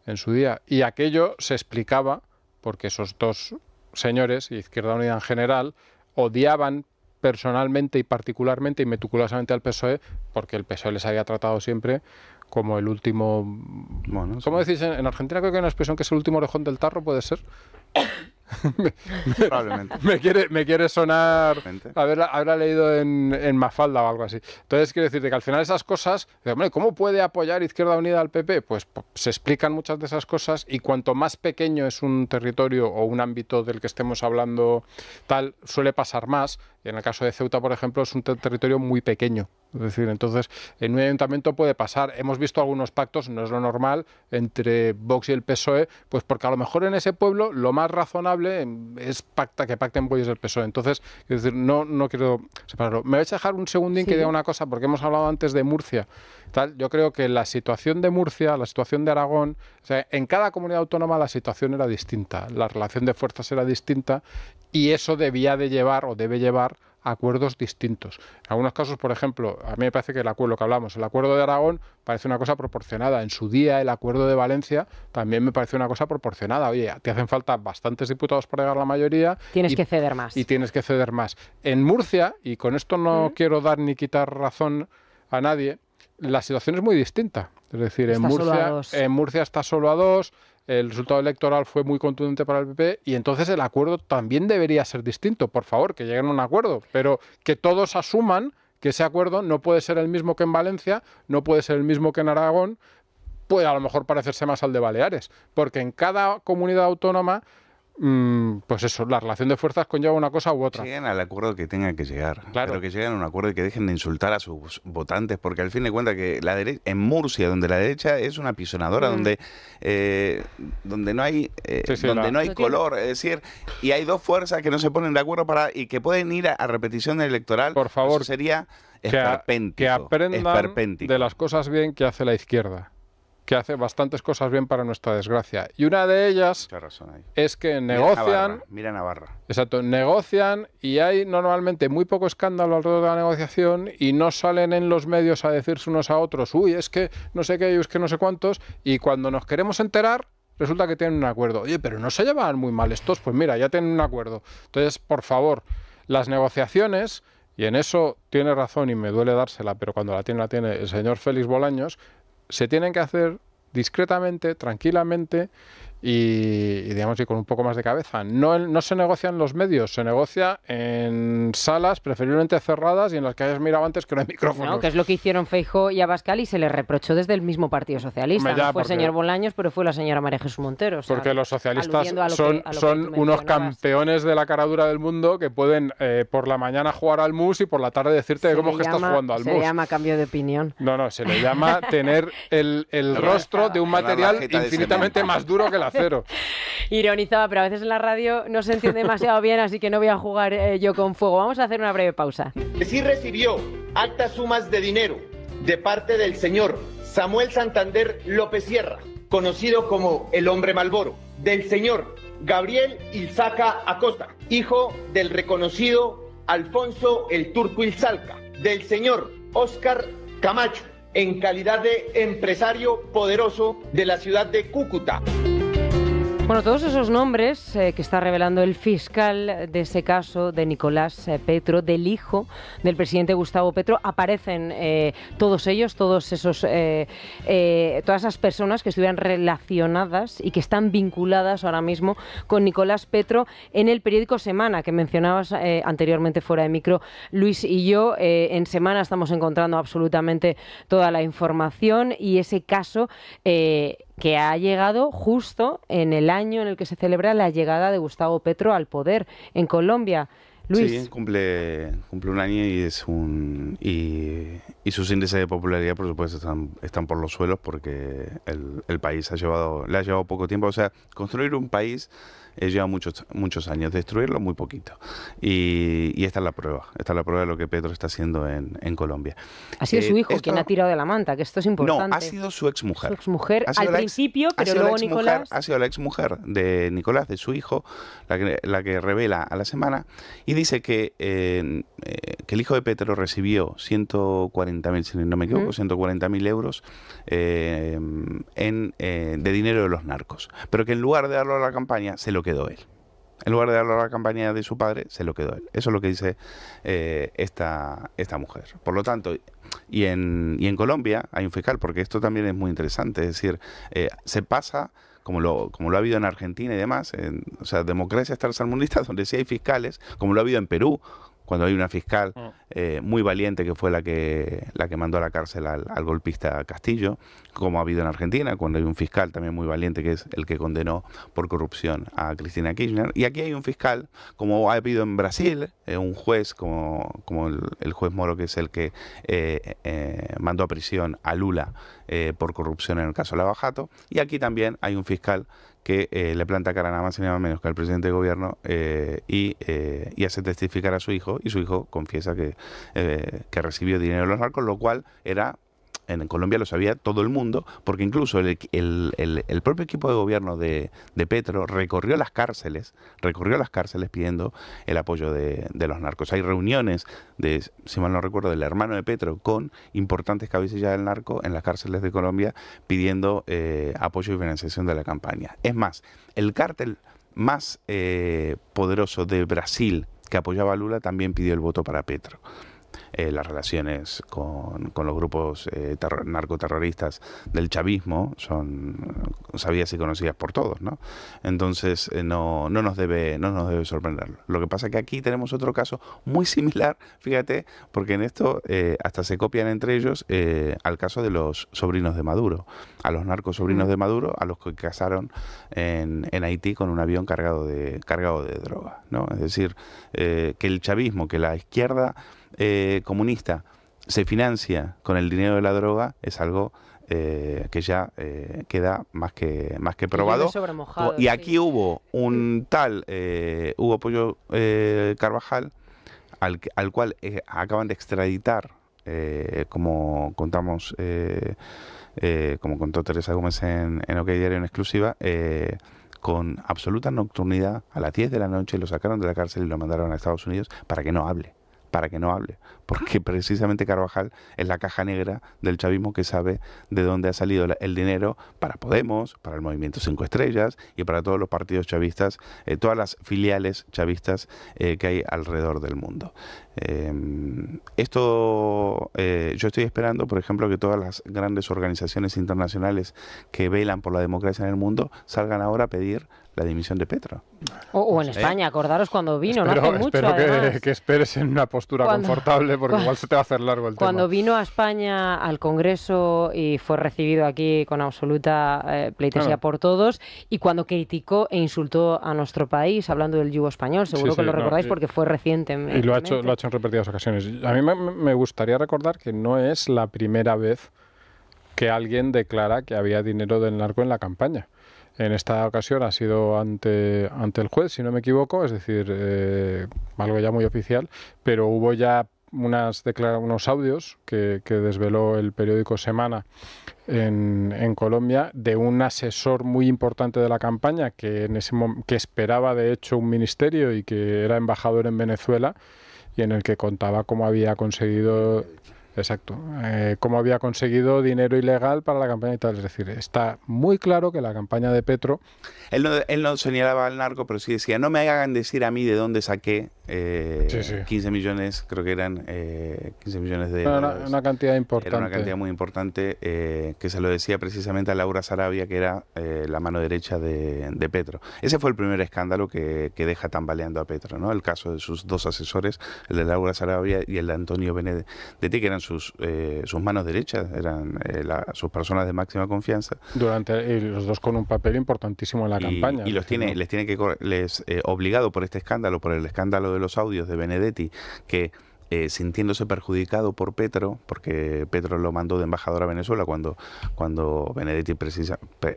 en su día. Y aquello se explicaba porque esos 2 señores, y Izquierda Unida en general, odiaban personalmente y particularmente y meticulosamente al PSOE, porque el PSOE les había tratado siempre como el último... Bueno, ¿cómo decís? En Argentina creo que hay una expresión que es el último orejón del tarro, ¿puede ser? Probablemente. me quiere sonar haberla leído en Mafalda o algo así. Entonces quiero decirte que al final esas cosas, hombre, ¿cómo puede apoyar Izquierda Unida al PP? Pues se explican muchas de esas cosas, y cuanto más pequeño es un territorio o un ámbito del que estemos hablando, tal, suele pasar más. En el caso de Ceuta, por ejemplo, es un territorio muy pequeño. Es decir, entonces, en un ayuntamiento puede pasar. Hemos visto algunos pactos, no es lo normal, entre Vox y el PSOE, pues porque a lo mejor en ese pueblo lo más razonable es que pacten Vox y el PSOE. Entonces, es decir, no quiero separarlo. Me vais a dejar un segundín que diga una cosa, porque hemos hablado antes de Murcia. Yo creo que la situación de Murcia, la situación de Aragón, o sea, en cada comunidad autónoma la situación era distinta, la relación de fuerzas era distinta, y eso debía de llevar o debe llevar acuerdos distintos. En algunos casos, por ejemplo, a mí me parece que el acuerdo que hablamos, el acuerdo de Aragón parece una cosa proporcionada. En su día, el acuerdo de Valencia también me parece una cosa proporcionada. Oye, te hacen falta bastantes diputados para llegar a la mayoría. Tienes que ceder más. Y tienes que ceder más. En Murcia, y con esto no quiero dar ni quitar razón a nadie, la situación es muy distinta. Es decir, en Murcia está solo a 2. El resultado electoral fue muy contundente para el PP, y entonces el acuerdo también debería ser distinto. Por favor, que lleguen a un acuerdo, pero que todos asuman que ese acuerdo no puede ser el mismo que en Valencia, no puede ser el mismo que en Aragón, puede a lo mejor parecerse más al de Baleares, porque en cada comunidad autónoma pues eso, la relación de fuerzas conlleva una cosa u otra. Lleguen al acuerdo que tengan que llegar, Claro. pero que lleguen a un acuerdo y que dejen de insultar a sus votantes, porque al fin de cuentas que la derecha, en Murcia, donde la derecha es una pisonadora, donde no hay donde no hay color, es decir, y hay dos fuerzas que no se ponen de acuerdo y que pueden ir a repetición electoral. Por favor, eso sería que aprendan de las cosas bien que hace la izquierda, que hace bastantes cosas bien para nuestra desgracia. Y una de ellas es que negocian... Mira Navarra. Exacto, negocian y hay normalmente muy poco escándalo alrededor de la negociación y no salen en los medios a decirse unos a otros, uy, es que no sé qué, es que no sé cuántos, y cuando nos queremos enterar, resulta que tienen un acuerdo. Oye, pero no se llevan muy mal estos, pues mira, ya tienen un acuerdo. Entonces, por favor, las negociaciones, y en eso tiene razón y me duele dársela, pero cuando la tiene el señor Félix Bolaños, se tienen que hacer discretamente, tranquilamente y digamos, y con un poco más de cabeza. No se negocia en los medios, se negocia en salas preferiblemente cerradas y en las que hayas mirado antes que no hay micrófonos. No, que es lo que hicieron Feijóo y Abascal y se les reprochó desde el mismo Partido Socialista. No fue el señor Bolaños, pero fue la señora María Jesús Montero. O sea, porque los socialistas son unos campeones de la cara dura del mundo que pueden por la mañana jugar al mus y por la tarde decirte cómo que estás jugando al mus. Se llama cambio de opinión. No, se le llama tener el rostro de un material infinitamente más duro que el acero. Ironizaba, pero a veces en la radio no se entiende demasiado bien, así que no voy a jugar yo con fuego. Vamos a hacer una breve pausa. Sí recibió altas sumas de dinero de parte del señor Samuel Santander López Sierra, conocido como el Hombre Malboro, del señor Gabriel Ilzaca Acosta, hijo del reconocido Alfonso el Turco Ilzalca, del señor Óscar Camacho, en calidad de empresario poderoso de la ciudad de Cúcuta. Bueno, todos esos nombres que está revelando el fiscal de ese caso de Nicolás Petro, del hijo del presidente Gustavo Petro, aparecen todos ellos, todas esas personas que estuvieran relacionadas y que están vinculadas ahora mismo con Nicolás Petro en el periódico Semana, que mencionabas anteriormente fuera de micro, Luis y yo. En Semana estamos encontrando absolutamente toda la información y ese caso que ha llegado justo en el año en el que se celebra la llegada de Gustavo Petro al poder en Colombia. Luis. Sí, cumple un año y sus índices de popularidad, por supuesto, están por los suelos porque el país le ha llevado poco tiempo. O sea, construir un país lleva muchos años, destruirlo muy poquito. Y esta es la prueba de lo que Petro está haciendo en Colombia. Ha sido su hijo quien ha tirado de la manta, que esto es importante. No, ha sido su exmujer. Su exmujer al principio, pero luego Nicolás... Ha sido la exmujer de Nicolás, de su hijo, la que revela a la Semana, y dice que el hijo de Petro recibió 140.000, si no me equivoco, 140.000 euros de dinero de los narcos, pero que en lugar de darlo a la campaña, se lo quedó él. En lugar de darlo a la campaña de su padre, se lo quedó él. Eso es lo que dice esta mujer. Por lo tanto, y en Colombia hay un fiscal, porque esto también es muy interesante, es decir, se pasa, como lo ha habido en Argentina y demás, o sea, democracias tercermundistas donde sí hay fiscales, como lo ha habido en Perú, cuando hay una fiscal muy valiente que fue la que mandó a la cárcel al golpista Castillo, como ha habido en Argentina, cuando hay un fiscal también muy valiente que es el que condenó por corrupción a Cristina Kirchner. Y aquí hay un fiscal, como ha habido en Brasil, un juez como el juez Moro, que es el que mandó a prisión a Lula por corrupción en el caso Lava Jato. Y aquí también hay un fiscal que le planta cara nada más y nada menos que al presidente de gobierno y hace testificar a su hijo, y su hijo confiesa que recibió dinero de los narcos, lo cual en Colombia lo sabía todo el mundo, porque incluso el propio equipo de gobierno de Petro recorrió las cárceles pidiendo el apoyo de los narcos. Hay reuniones si mal no recuerdo, del hermano de Petro con importantes cabecillas del narco en las cárceles de Colombia pidiendo apoyo y financiación de la campaña. Es más, el cártel más poderoso de Brasil, que apoyaba a Lula, también pidió el voto para Petro. las relaciones con los grupos narcoterroristas del chavismo son sabidas y conocidas por todos, ¿no? Entonces no nos debe sorprender. Lo que pasa es que aquí tenemos otro caso muy similar, fíjate, porque en esto hasta se copian entre ellos al caso de los sobrinos de Maduro, a los narcos sobrinos de Maduro, a los que cazaron en Haití con un avión cargado de droga, ¿no? Es decir, que el chavismo, que la izquierda comunista se financia con el dinero de la droga es algo que ya queda más que probado. Y aquí hubo un tal Hugo Pollo Carvajal al cual acaban de extraditar, como contamos, como contó Teresa Gómez en OK Diario en exclusiva, con absoluta nocturnidad. A las 10 de la noche lo sacaron de la cárcel y lo mandaron a Estados Unidos para que no hable, porque precisamente Carvajal es la caja negra del chavismo que sabe de dónde ha salido el dinero para Podemos, para el Movimiento 5 Estrellas y para todos los partidos chavistas, todas las filiales chavistas que hay alrededor del mundo. Yo estoy esperando, por ejemplo, que todas las grandes organizaciones internacionales que velan por la democracia en el mundo salgan ahora a pedir la dimisión de Petro. O en España, acordaros cuando vino, no hace mucho. Espero que esperes en una postura confortable, porque igual se te va a hacer largo el tema. Cuando vino a España al Congreso y fue recibido aquí con absoluta pleitesía por todos, y cuando criticó e insultó a nuestro país, hablando del yugo español, seguro que lo recordáis porque fue reciente. Y lo ha hecho en repetidas ocasiones. A mí me gustaría recordar que no es la primera vez que alguien declara que había dinero del narco en la campaña. En esta ocasión ha sido ante el juez, si no me equivoco, es decir, algo ya muy oficial, pero hubo ya unos audios que desveló el periódico Semana en Colombia de un asesor muy importante de la campaña que esperaba de hecho un ministerio y que era embajador en Venezuela y en el que contaba cómo había conseguido... Exacto, cómo había conseguido dinero ilegal para la campaña y tal. Es decir, está muy claro que la campaña de Petro... Él no señalaba al narco, pero sí decía, no me hagan decir a mí de dónde saqué 15 millones, creo que eran 15 millones de dólares. Una cantidad importante. Era una cantidad muy importante que se lo decía precisamente a Laura Sarabia, que era la mano derecha de Petro. Ese fue el primer escándalo que deja tambaleando a Petro, ¿no? El caso de sus dos asesores, el de Laura Sarabia y el de Antonio Benedetti, que eran sus manos derechas, eran sus personas de máxima confianza. Y los dos con un papel importantísimo en la campaña. Y les tiene obligado por este escándalo, por el escándalo de los audios de Benedetti, que sintiéndose perjudicado por Petro, porque Petro lo mandó de embajador a Venezuela cuando Benedetti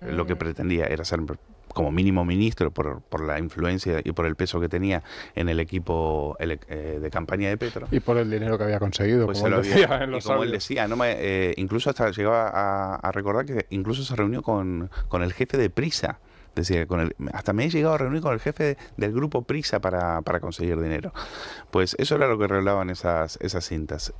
lo que pretendía era ser como mínimo ministro por la influencia y por el peso que tenía en el equipo de campaña de Petro. Y por el dinero que había conseguido, pues como él decía en los como audios. él decía, incluso hasta llegaba a recordar que incluso se reunió con el jefe de Prisa. Decía, hasta me he llegado a reunir con el jefe del grupo Prisa para conseguir dinero. Pues eso era lo que revelaban esas cintas.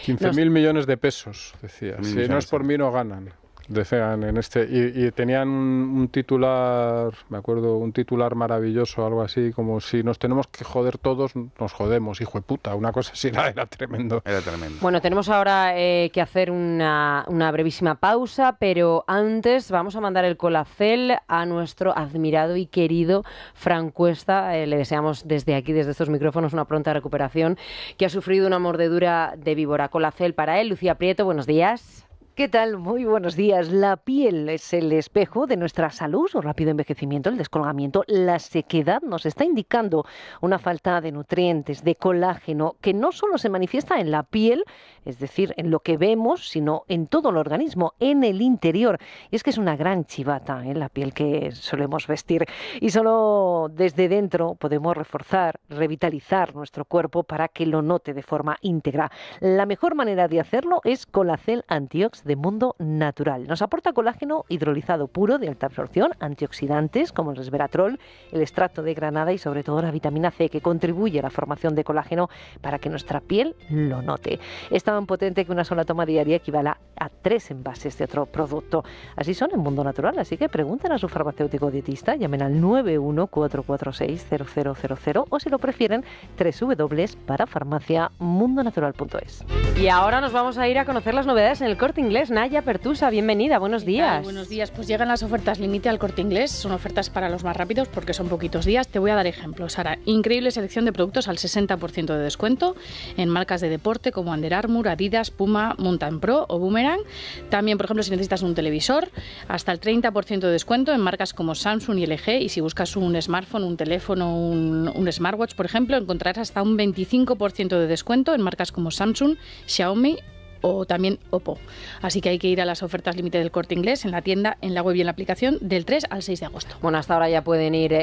15.000 millones de pesos, decía. Si no es por mí, no ganan. Decían en y tenían un titular, me acuerdo, un titular maravilloso, algo así, como si nos tenemos que joder todos, nos jodemos, hijo de puta, una cosa así, era tremendo. Era tremendo. Bueno, tenemos ahora que hacer una brevísima pausa, pero antes vamos a mandar el Colacel a nuestro admirado y querido Fran Cuesta. Le deseamos desde aquí, desde estos micrófonos, una pronta recuperación, que ha sufrido una mordedura de víbora. Colacel para él. Lucía Prieto, buenos días. ¿Qué tal? Muy buenos días. La piel es el espejo de nuestra salud, su rápido envejecimiento, el descolgamiento, la sequedad nos está indicando una falta de nutrientes, de colágeno, que no solo se manifiesta en la piel, es decir, en lo que vemos, sino en todo el organismo, en el interior. Y es que es una gran chivata, la piel que solemos vestir. Y solo desde dentro podemos reforzar, revitalizar nuestro cuerpo para que lo note de forma íntegra. La mejor manera de hacerlo es Colacel Antiox de Mundo Natural. Nos aporta colágeno hidrolizado puro de alta absorción, antioxidantes como el resveratrol, el extracto de granada y sobre todo la vitamina C, que contribuye a la formación de colágeno para que nuestra piel lo note. Es tan potente que una sola toma diaria equivale a 3 envases de otro producto. Así son en Mundo Natural, así que pregunten a su farmacéutico dietista, llamen al 914460000 o si lo prefieren www.parafarmaciamundonatural.es. Y ahora nos vamos a ir a conocer las novedades en el Corte Inglés. Naya Pertusa, bienvenida, buenos días. Buenos días, pues llegan las ofertas límite al Corte Inglés, son ofertas para los más rápidos porque son poquitos días. Te voy a dar ejemplos, Sara. Increíble selección de productos al 60% de descuento en marcas de deporte como Under Armour, Adidas, Puma, Mountain Pro o Boomerang. También, por ejemplo, si necesitas un televisor, hasta el 30% de descuento en marcas como Samsung y LG. Y si buscas un smartphone, un teléfono, un smartwatch, por ejemplo, encontrarás hasta un 25% de descuento en marcas como Samsung, Xiaomi o también Oppo. Así que hay que ir a las ofertas límite del Corte Inglés en la tienda, en la web y en la aplicación del 3 al 6 de agosto. Bueno, hasta ahora ya pueden ir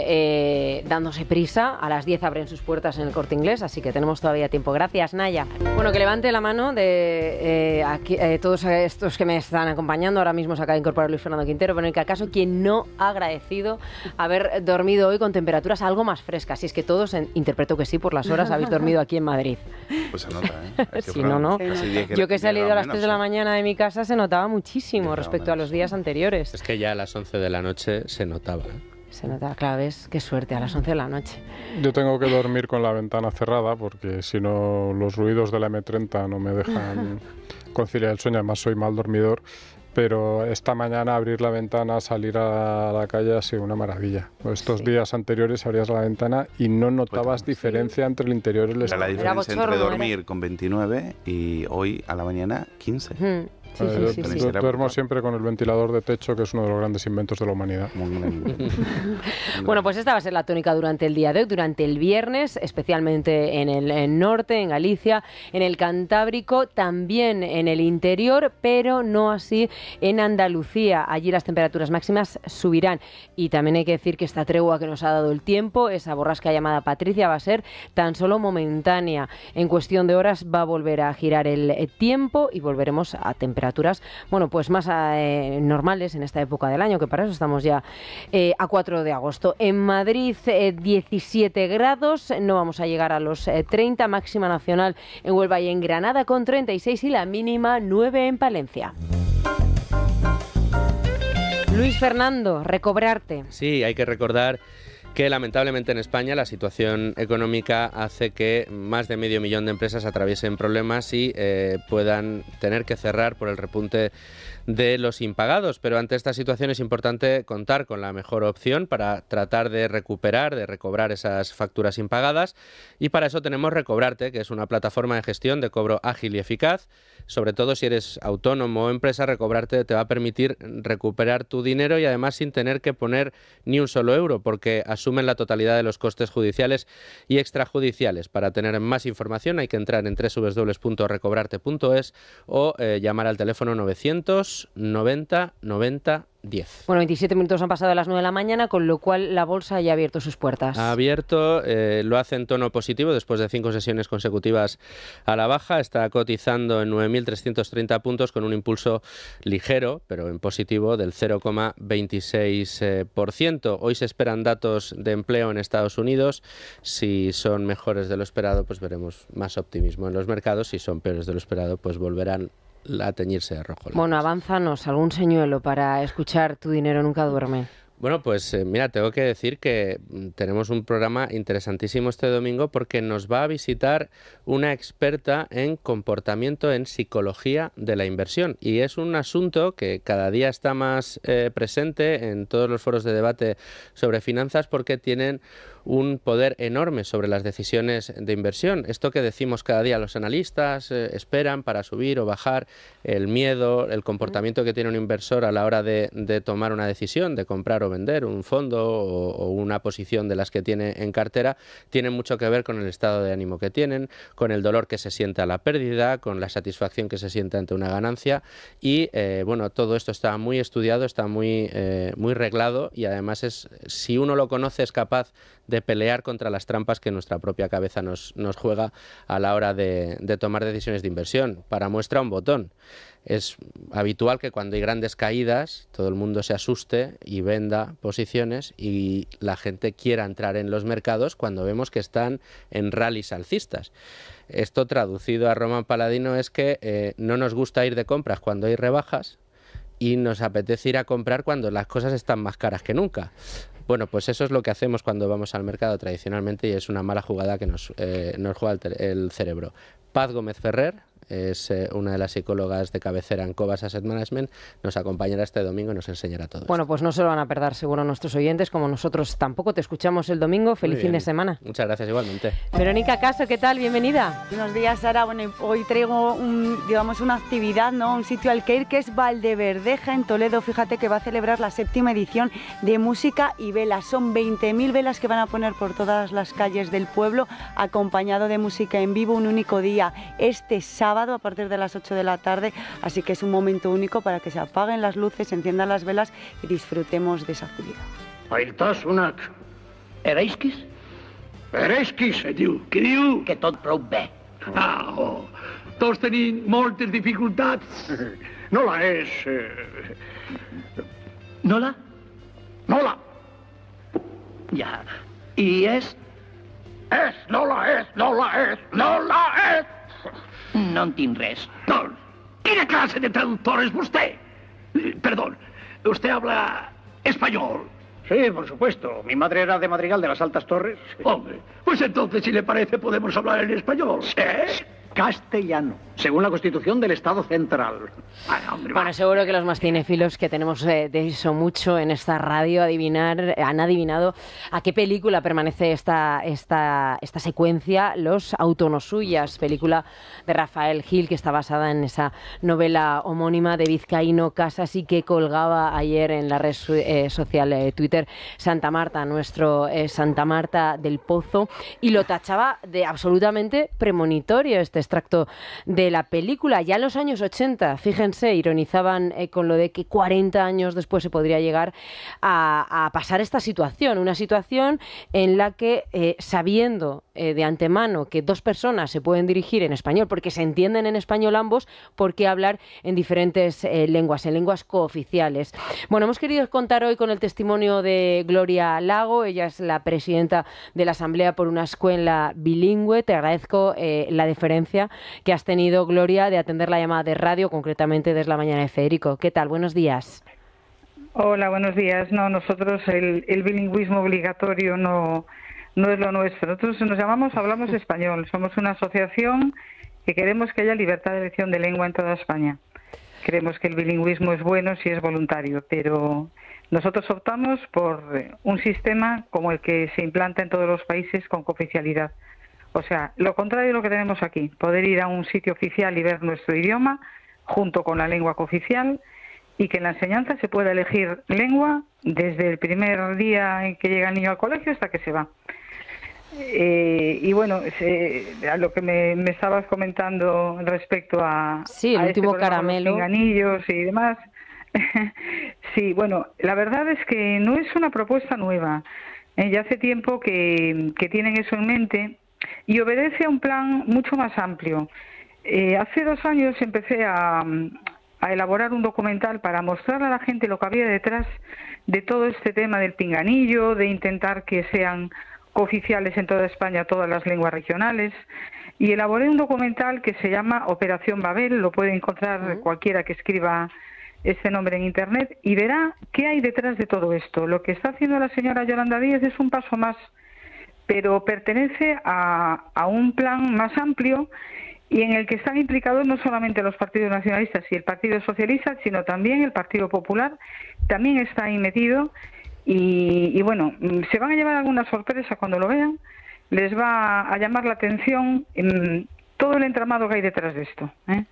dándose prisa. A las 10 abren sus puertas en el Corte Inglés, así que tenemos todavía tiempo. Gracias, Naya. Bueno, que levante la mano de aquí, todos estos que me están acompañando. Ahora mismo se acaba de incorporar Luis Fernando Quintero, pero en el que acaso quien no ha agradecido haber dormido hoy con temperaturas algo más frescas. Si es que todos, interpreto que sí, por las horas habéis dormido aquí en Madrid. Pues se nota, ¿eh? Si no, no. Yo que he salido a las 3 de la mañana de mi casa se notaba muchísimo respecto a los días anteriores. Es que ya a las 11 de la noche se notaba. Se notaba, claro, ves, qué suerte, a las 11 de la noche. Yo tengo que dormir con la ventana cerrada porque si no los ruidos de la M30 no me dejan conciliar el sueño. Además soy mal dormidor. Pero esta mañana abrir la ventana, salir a la calle ha sido una maravilla. Estos días anteriores abrías la ventana y no notabas diferencia entre el interior y el exterior. La diferencia entre dormir con 29 y hoy a la mañana 15. Sí, Yo duermo siempre con el ventilador de techo, que es uno de los grandes inventos de la humanidad. Bueno, pues esta va a ser la tónica durante el día de hoy, durante el viernes, especialmente en el norte, en Galicia, en el Cantábrico, también en el interior, pero no así en Andalucía. Allí las temperaturas máximas subirán. Y también hay que decir que esta tregua que nos ha dado el tiempo, esa borrasca llamada Patricia, va a ser tan solo momentánea. En cuestión de horas va a volver a girar el tiempo y volveremos a temperaturas bueno, pues más normales en esta época del año, que para eso estamos ya a 4 de agosto. En Madrid 17 grados, no vamos a llegar a los 30, máxima nacional en Huelva y en Granada con 36 y la mínima 9 en Palencia. Luis Fernando, recobrarte. Sí, hay que recordar que lamentablemente en España la situación económica hace que más de 500.000 de empresas atraviesen problemas y puedan tener que cerrar por el repunte de los impagados, pero ante esta situación es importante contar con la mejor opción para tratar de recuperar, de recobrar esas facturas impagadas, y para eso tenemos Recobrarte, que es una plataforma de gestión de cobro ágil y eficaz. Sobre todo si eres autónomo o empresa, Recobrarte te va a permitir recuperar tu dinero y además sin tener que poner ni un solo euro, porque asumen la totalidad de los costes judiciales y extrajudiciales. Para tener más información hay que entrar en www.recobrarte.es o llamar al teléfono 900 90 90 10. Bueno, 27 minutos han pasado de las 9 de la mañana, con lo cual la bolsa ya ha abierto sus puertas. Ha abierto, lo hace en tono positivo después de 5 sesiones consecutivas a la baja. Está cotizando en 9.330 puntos con un impulso ligero, pero en positivo, del 0,26%. Hoy se esperan datos de empleo en Estados Unidos. Si son mejores de lo esperado, pues veremos más optimismo en los mercados. Si son peores de lo esperado, pues volverán a teñirse de rojo. Bueno, avánzanos algún señuelo para escuchar Tu dinero nunca duerme. Bueno, pues mira, tengo que decir que tenemos un programa interesantísimo este domingo porque nos va a visitar una experta en comportamiento en psicología de la inversión, y es un asunto que cada día está más presente en todos los foros de debate sobre finanzas porque tienen un poder enorme sobre las decisiones de inversión. Esto que decimos cada día los analistas, esperan para subir o bajar, el miedo, el comportamiento que tiene un inversor a la hora de tomar una decisión, de comprar o vender un fondo o una posición de las que tiene en cartera, tiene mucho que ver con el estado de ánimo que tienen, con el dolor que se siente a la pérdida, con la satisfacción que se siente ante una ganancia, y bueno, todo esto está muy estudiado, está muy reglado, y además si uno lo conoce es capaz de pelear contra las trampas que nuestra propia cabeza nos juega a la hora de tomar decisiones de inversión. Para muestra, un botón. Es habitual que cuando hay grandes caídas todo el mundo se asuste y venda posiciones y la gente quiera entrar en los mercados cuando vemos que están en rallies alcistas. Esto, traducido a Roman Paladino, es que no nos gusta ir de compras cuando hay rebajas y nos apetece ir a comprar cuando las cosas están más caras que nunca. Bueno, pues eso es lo que hacemos cuando vamos al mercado tradicionalmente y es una mala jugada que nos juega el cerebro. Paz Gómez Ferrer es una de las psicólogas de cabecera en Cobas Asset Management, nos acompañará este domingo y nos enseñará todo. Bueno, pues no se lo van a perder seguro nuestros oyentes, como nosotros tampoco. Te escuchamos el domingo. Feliz fin de semana. Muchas gracias, igualmente. Verónica Caso, ¿qué tal? Bienvenida. Buenos días, Sara. Bueno, hoy traigo una actividad, ¿no? Un sitio al que ir, que es Valdeverdeja, en Toledo. Fíjate que va a celebrar la 7ª edición de Música y Velas. Son 20.000 velas que van a poner por todas las calles del pueblo, acompañado de música en vivo, un único día, este sábado a partir de las 8 de la tarde, así que es un momento único para que se apaguen las luces, se enciendan las velas y disfrutemos de esa actividad. Ailtasunak. Ereiskiz? Ereiskiz, diu. Què diu? Que tot prou bé. Tots tenim moltes dificultats. Nola és... Nola? Nola. Ja. I és? És, Nola és, Nola és, Nola és. No en tinc res. Doncs, quina clase de traductor es vostè? Perdón, ¿usted habla español? Sí, por supuesto. Mi madre era de Madrigal de las Altas Torres. Hombre, pues entonces, si le parece, podemos hablar en español. ¿Sí? Castellano, según la Constitución del Estado Central. Ay, hombre, bueno, seguro que los más cinéfilos, que tenemos de eso mucho en esta radio, han adivinado a qué película permanece esta secuencia, Los Autonosuyas, película de Rafael Gil, que está basada en esa novela homónima de Vizcaíno Casas y que colgaba ayer en la red social Twitter Santa Marta, nuestro Santa Marta del Pozo, y lo tachaba de absolutamente premonitorio este extracto de la película. Ya en los años 80, fíjense, ironizaban con lo de que 40 años después se podría llegar a pasar esta situación, una situación en la que sabiendo de antemano que dos personas se pueden dirigir en español porque se entienden en español ambos, ¿por qué hablar en diferentes lenguas, en lenguas cooficiales? Bueno, hemos querido contar hoy con el testimonio de Gloria Lago. Ella es la presidenta de la Asamblea por una Escuela Bilingüe. Te agradezco la deferencia que has tenido, Gloria, de atender la llamada de radio, concretamente desde la mañana de Federico. ¿Qué tal? Buenos días. Hola, buenos días. No, nosotros el bilingüismo obligatorio no es lo nuestro. Nosotros hablamos español. Somos una asociación que queremos que haya libertad de elección de lengua en toda España. Creemos que el bilingüismo es bueno si es voluntario, pero nosotros optamos por un sistema como el que se implanta en todos los países con cooficialidad. O sea, lo contrario de lo que tenemos aquí, poder ir a un sitio oficial y ver nuestro idioma junto con la lengua cooficial y que en la enseñanza se pueda elegir lengua desde el primer día en que llega el niño al colegio hasta que se va. Y bueno, a lo que me estabas comentando respecto a... Sí, el último caramelo. Los pinganillos y demás. Sí, bueno, la verdad es que no es una propuesta nueva. Ya hace tiempo que tienen eso en mente y obedece a un plan mucho más amplio. Hace 2 años empecé a elaborar un documental para mostrarle a la gente lo que había detrás de todo este tema del pinganillo, de intentar que sean cooficiales en toda España todas las lenguas regionales, y elaboré un documental que se llama Operación Babel. Lo puede encontrar cualquiera que escriba este nombre en internet y verá qué hay detrás de todo esto. Lo que está haciendo la señora Yolanda Díaz es un paso más, pero pertenece a un plan más amplio y en el que están implicados no solamente los partidos nacionalistas y el Partido Socialista, sino también el Partido Popular, también está ahí metido y bueno, se van a llevar alguna sorpresa cuando lo vean, les va a llamar la atención todo el entramado que hay detrás de esto, ¿eh?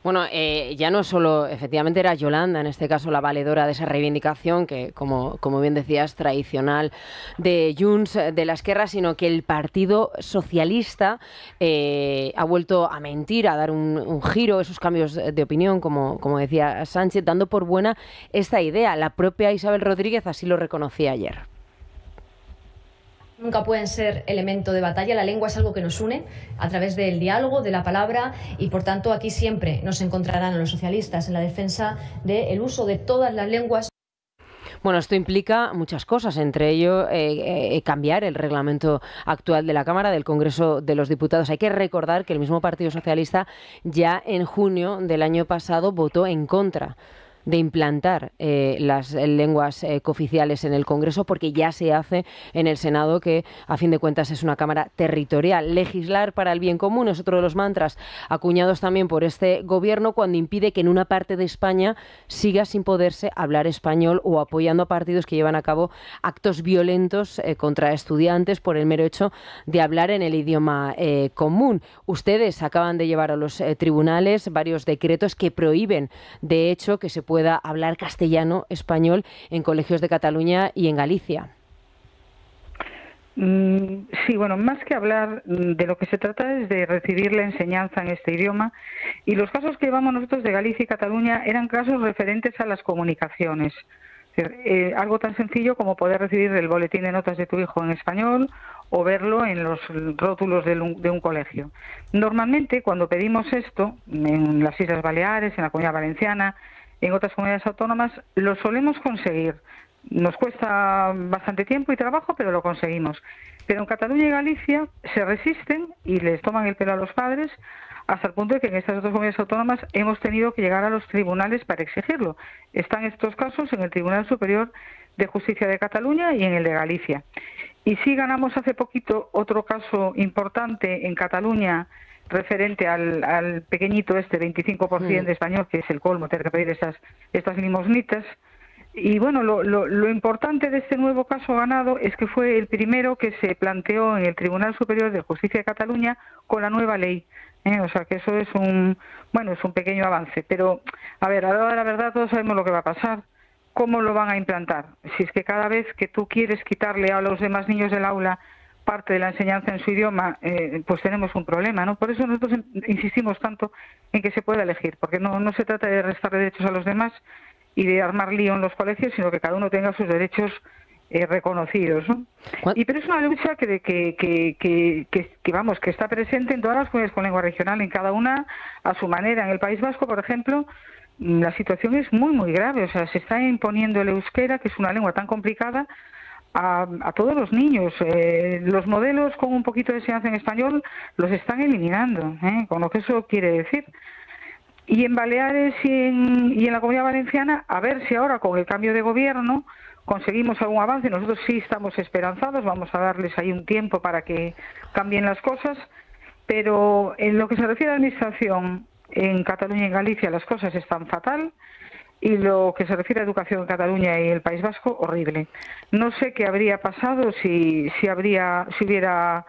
Bueno, ya no solo, efectivamente, era Yolanda, en este caso, la valedora de esa reivindicación, que, como bien decías, tradicional de Junts, de la Esquerra, sino que el Partido Socialista ha vuelto a mentir, a dar un giro, esos cambios de opinión, como decía Sánchez, dando por buena esta idea. La propia Isabel Rodríguez así lo reconocía ayer. Nunca pueden ser elemento de batalla. La lengua es algo que nos une a través del diálogo, de la palabra, y por tanto aquí siempre nos encontrarán a los socialistas en la defensa del uso de todas las lenguas. Bueno, esto implica muchas cosas, entre ello cambiar el reglamento actual de la Cámara, del Congreso de los Diputados. Hay que recordar que el mismo Partido Socialista ya en junio del año pasado votó en contra de implantar las lenguas cooficiales en el Congreso, porque ya se hace en el Senado, que a fin de cuentas es una Cámara territorial. Legislar para el bien común es otro de los mantras acuñados también por este Gobierno, cuando impide que en una parte de España siga sin poderse hablar español, o apoyando a partidos que llevan a cabo actos violentos contra estudiantes por el mero hecho de hablar en el idioma común. Ustedes acaban de llevar a los tribunales varios decretos que prohíben, de hecho, que se pueda hablar castellano, español en colegios de Cataluña y en Galicia. Sí, bueno, más que hablar, de lo que se trata es de recibir la enseñanza en este idioma, y los casos que llevamos nosotros de Galicia y Cataluña eran casos referentes a las comunicaciones. Algo tan sencillo como poder recibir el boletín de notas de tu hijo en español o verlo en los rótulos de un colegio. Normalmente, cuando pedimos esto, en las Islas Baleares, en la Comunidad Valenciana, en otras comunidades autónomas, lo solemos conseguir. Nos cuesta bastante tiempo y trabajo, pero lo conseguimos. Pero en Cataluña y Galicia se resisten y les toman el pelo a los padres, hasta el punto de que en estas otras comunidades autónomas hemos tenido que llegar a los tribunales para exigirlo. Están estos casos en el Tribunal Superior de Justicia de Cataluña y en el de Galicia. Y sí ganamos hace poquito otro caso importante en Cataluña, referente al pequeñito 25% de español, que es el colmo, tener que pedir estas limosnitas. Y bueno, lo importante de este nuevo caso ganado es que fue el primero que se planteó en el Tribunal Superior de Justicia de Cataluña con la nueva ley. O sea que eso es un pequeño avance. Pero, a ver, a la hora de la verdad todos sabemos lo que va a pasar. ¿Cómo lo van a implantar? Si es que cada vez que tú quieres quitarle a los demás niños del aula parte de la enseñanza en su idioma, pues tenemos un problema, ¿no? Por eso nosotros insistimos tanto en que se pueda elegir, porque no se trata de restar derechos a los demás y de armar lío en los colegios, sino que cada uno tenga sus derechos reconocidos, ¿no? Pero es una lucha que está presente en todas las comunidades con lengua regional, en cada una a su manera. En el País Vasco, por ejemplo, la situación es muy, muy grave. O sea, se está imponiendo el euskera, que es una lengua tan complicada, a todos los niños. Los modelos con un poquito de enseñanza en español los están eliminando, con lo que eso quiere decir. Y en Baleares y en la Comunidad Valenciana, a ver si ahora con el cambio de gobierno conseguimos algún avance. Nosotros sí estamos esperanzados, vamos a darles ahí un tiempo para que cambien las cosas, pero en lo que se refiere a la administración en Cataluña y en Galicia las cosas están fatal. Y lo que se refiere a educación en Cataluña y el País Vasco, horrible. No sé qué habría pasado si hubiera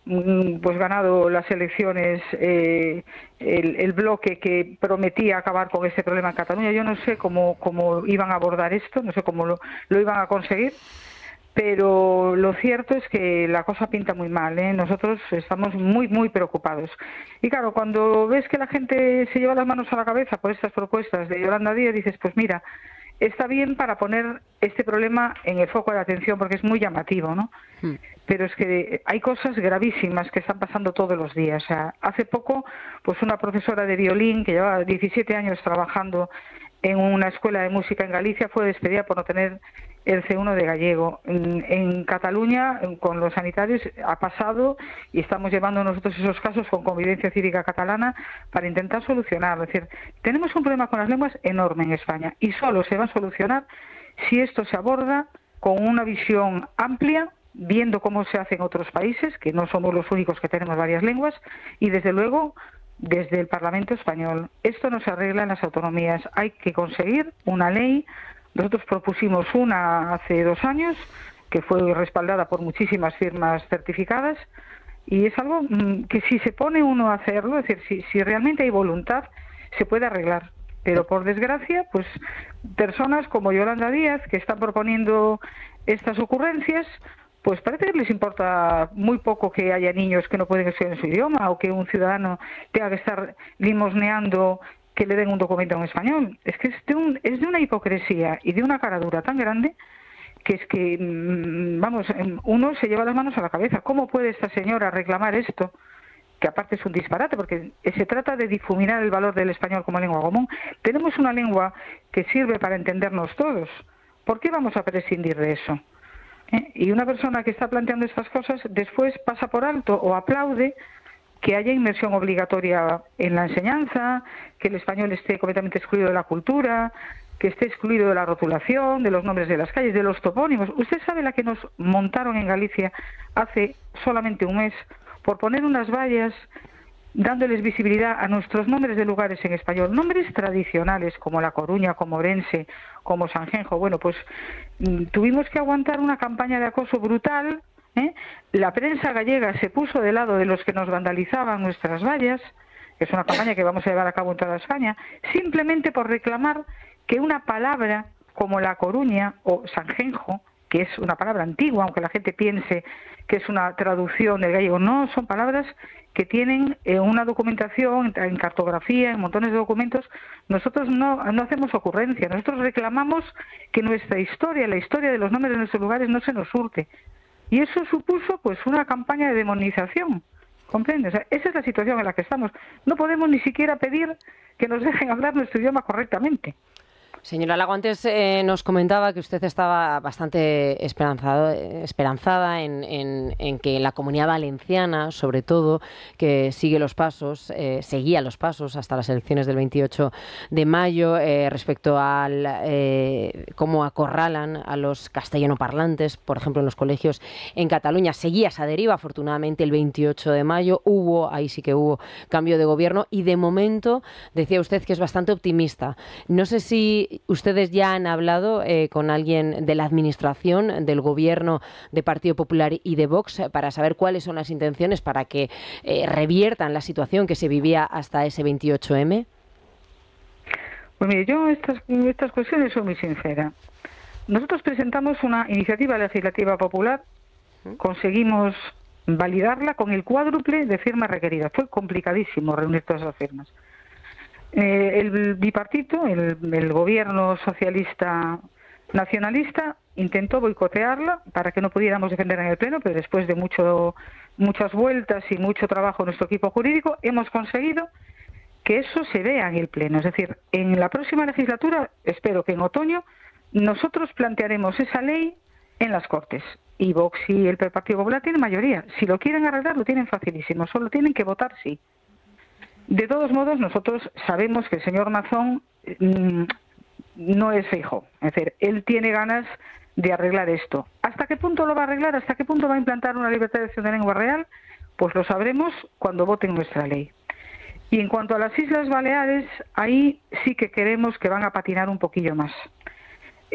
pues ganado las elecciones el bloque que prometía acabar con este problema en Cataluña. Yo no sé cómo iban a abordar esto, no sé cómo lo iban a conseguir, pero lo cierto es que la cosa pinta muy mal, Nosotros estamos muy, muy preocupados. Y claro, cuando ves que la gente se lleva las manos a la cabeza por estas propuestas de Yolanda Díaz, dices, pues mira, está bien para poner este problema en el foco de atención, porque es muy llamativo, ¿no? Pero es que hay cosas gravísimas que están pasando todos los días. O sea, hace poco, pues una profesora de violín que llevaba 17 años trabajando en una escuela de música en Galicia fue despedida por no tener el C1 de gallego. En Cataluña, con los sanitarios, ha pasado y estamos llevando nosotros esos casos con Convivencia Cívica Catalana para intentar solucionarlo. Es decir, tenemos un problema con las lenguas enorme en España y solo se va a solucionar si esto se aborda con una visión amplia, viendo cómo se hace en otros países, que no somos los únicos que tenemos varias lenguas, y desde luego desde el Parlamento español. Esto no se arregla en las autonomías. Hay que conseguir una ley. Nosotros propusimos una hace 2 años, que fue respaldada por muchísimas firmas certificadas, y es algo que si se pone uno a hacerlo, es decir, si realmente hay voluntad, se puede arreglar. Pero por desgracia, pues personas como Yolanda Díaz, que están proponiendo estas ocurrencias, pues parece que les importa muy poco que haya niños que no pueden estudiar en su idioma, o que un ciudadano tenga que estar limosneando que le den un documento en español. Es que es de una hipocresía y de una caradura tan grande que es que, vamos, uno se lleva las manos a la cabeza. ¿Cómo puede esta señora reclamar esto? Que aparte es un disparate, porque se trata de difuminar el valor del español como lengua común. Tenemos una lengua que sirve para entendernos todos. ¿Por qué vamos a prescindir de eso? Y una persona que está planteando estas cosas después pasa por alto o aplaude que haya inmersión obligatoria en la enseñanza, que el español esté completamente excluido de la cultura, que esté excluido de la rotulación, de los nombres de las calles, de los topónimos. ¿Usted sabe la que nos montaron en Galicia hace solamente un mes por poner unas vallas dándoles visibilidad a nuestros nombres de lugares en español? Nombres tradicionales como La Coruña, como Orense, como Sanjenjo. Bueno, pues tuvimos que aguantar una campaña de acoso brutal. La prensa gallega se puso del lado de los que nos vandalizaban nuestras vallas, que es una campaña que vamos a llevar a cabo en toda España, simplemente por reclamar que una palabra como La Coruña o Sanjenjo, que es una palabra antigua, aunque la gente piense que es una traducción del gallego, no, son palabras que tienen una documentación en cartografía, en montones de documentos. Nosotros no hacemos ocurrencia, nosotros reclamamos que nuestra historia, la historia de los nombres de nuestros lugares no se nos hurte. Y eso supuso pues una campaña de demonización, ¿comprendes? O sea, esa es la situación en la que estamos. No podemos ni siquiera pedir que nos dejen hablar nuestro idioma correctamente. Señora Lago, antes nos comentaba que usted estaba bastante esperanzada en que la Comunidad Valenciana, sobre todo, que seguía los pasos hasta las elecciones del 28 de mayo respecto al cómo acorralan a los castellanoparlantes, por ejemplo, en los colegios en Cataluña. Seguía esa deriva, afortunadamente, el 28 de mayo. Ahí sí que hubo cambio de gobierno y, de momento, decía usted que es bastante optimista. No sé si ustedes ya han hablado con alguien de la administración, del gobierno de Partido Popular y de Vox para saber cuáles son las intenciones para que reviertan la situación que se vivía hasta ese 28M. Pues mire, yo estas cuestiones soy muy sincera. Nosotros presentamos una iniciativa legislativa popular, conseguimos validarla con el cuádruple de firmas requeridas. Fue complicadísimo reunir todas esas firmas. El bipartito, el gobierno socialista nacionalista, intentó boicotearla para que no pudiéramos defender en el Pleno, pero después de muchas vueltas y mucho trabajo de nuestro equipo jurídico, hemos conseguido que eso se vea en el Pleno. Es decir, en la próxima legislatura, espero que en otoño, nosotros plantearemos esa ley en las Cortes. Y Vox y el Partido Popular tienen mayoría. Si lo quieren arreglar, lo tienen facilísimo. Solo tienen que votar sí. De todos modos, nosotros sabemos que el señor Mazón no es Feijóo. Es decir, él tiene ganas de arreglar esto. ¿Hasta qué punto lo va a arreglar? ¿Hasta qué punto va a implantar una libertad de elección de lengua real? Pues lo sabremos cuando voten nuestra ley. Y en cuanto a las Islas Baleares, ahí sí que queremos que van a patinar un poquillo más.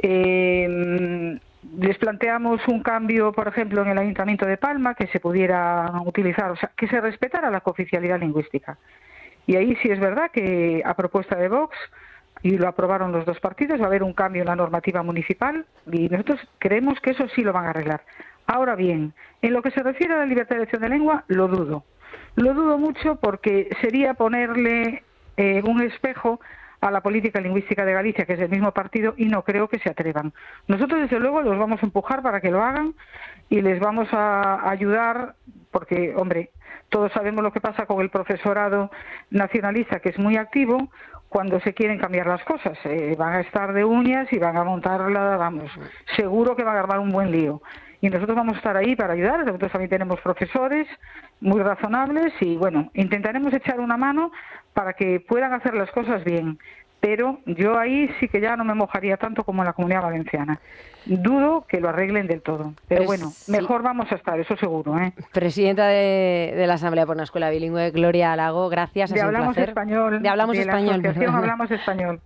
Les planteamos un cambio, por ejemplo, en el Ayuntamiento de Palma, que se pudiera utilizar, o sea, que se respetara la cooficialidad lingüística. Y ahí sí es verdad que a propuesta de Vox, y lo aprobaron los dos partidos, va a haber un cambio en la normativa municipal y nosotros creemos que eso sí lo van a arreglar. Ahora bien, en lo que se refiere a la libertad de elección de lengua, lo dudo. Lo dudo mucho porque sería ponerle un espejo a la política lingüística de Galicia, que es del mismo partido, y no creo que se atrevan. Nosotros, desde luego, los vamos a empujar para que lo hagan y les vamos a ayudar porque, hombre, todos sabemos lo que pasa con el profesorado nacionalista, que es muy activo cuando se quieren cambiar las cosas. Van a estar de uñas y van a montarla, vamos, seguro que van a armar un buen lío. Y nosotros vamos a estar ahí para ayudar. Nosotros también tenemos profesores muy razonables y, bueno, intentaremos echar una mano para que puedan hacer las cosas bien. Pero yo ahí sí que ya no me mojaría tanto como en la Comunidad Valenciana. Dudo que lo arreglen del todo. Pero bueno, mejor vamos a estar, eso seguro. Presidenta de la Asamblea por una Escuela Bilingüe, Gloria Lago, gracias. De Hablamos Español. De Hablamos Español. La asociación Hablamos Español.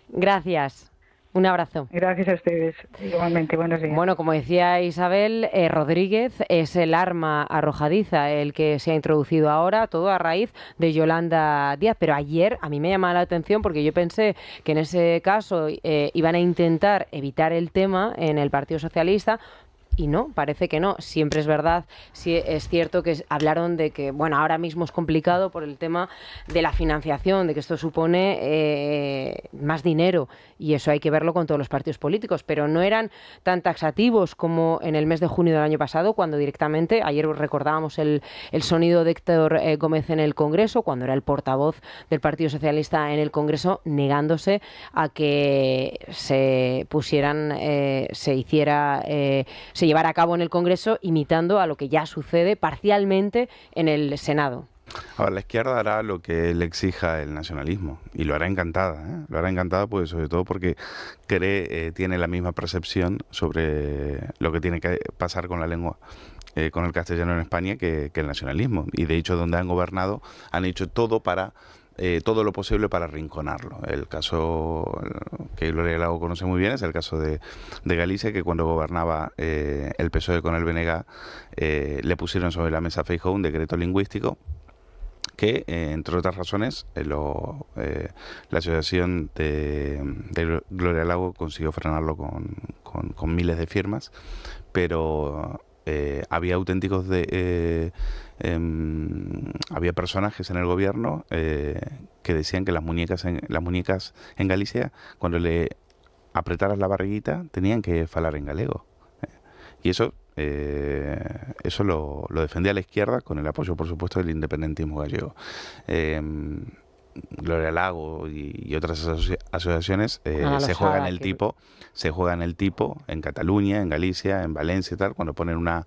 Gracias. Un abrazo. Gracias a ustedes. Igualmente, buenos días. Bueno, como decía Isabel, Rodríguez es el arma arrojadiza, el que se ha introducido ahora, todo a raíz de Yolanda Díaz. Pero ayer a mí me llamaba la atención porque yo pensé que en ese caso iban a intentar evitar el tema en el Partido Socialista, y no, parece que no. Siempre es verdad, sí es cierto que hablaron de que, bueno, ahora mismo es complicado por el tema de la financiación, de que esto supone más dinero, y eso hay que verlo con todos los partidos políticos, pero no eran tan taxativos como en el mes de junio del año pasado, cuando directamente, ayer recordábamos el sonido de Héctor Gómez en el Congreso, cuando era el portavoz del Partido Socialista en el Congreso, negándose a que se llevara a cabo en el Congreso, imitando a lo que ya sucede parcialmente en el Senado. Ahora, la izquierda hará lo que le exija el nacionalismo, y lo hará encantada, ¿eh? Lo hará encantada, pues, sobre todo porque tiene la misma percepción sobre lo que tiene que pasar con la lengua, con el castellano en España, que el nacionalismo. Y de hecho, donde han gobernado, han hecho todo lo posible para arrinconarlo. El caso que Gloria Lago conoce muy bien es el caso de Galicia, que cuando gobernaba el PSOE con el BNG, le pusieron sobre la mesa a Feijóo un decreto lingüístico que, entre otras razones, la asociación de Gloria Lago consiguió frenarlo con miles de firmas, pero había auténticos había personajes en el gobierno que decían que las muñecas en Galicia, cuando le apretaras la barriguita, tenían que falar en galego. Y eso lo defendía la izquierda con el apoyo, por supuesto, del independentismo gallego. Gloria Lago y otras asociaciones se juegan el tipo en Cataluña, en Galicia, en Valencia y tal, cuando ponen una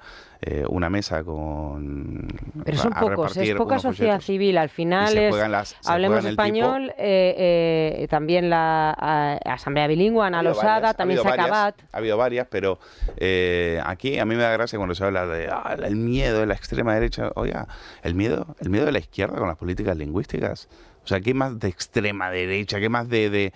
mesa con... Pero son pocos, es poca sociedad civil, al final Hablemos Español, también la Asamblea Bilingüe, Ana Losada, también Sacabat. Ha habido varias, pero aquí a mí me da gracia cuando se habla de el miedo de la extrema derecha. Oiga, el miedo de la izquierda con las políticas lingüísticas. O sea, ¿qué más de extrema derecha? ¿Qué más qué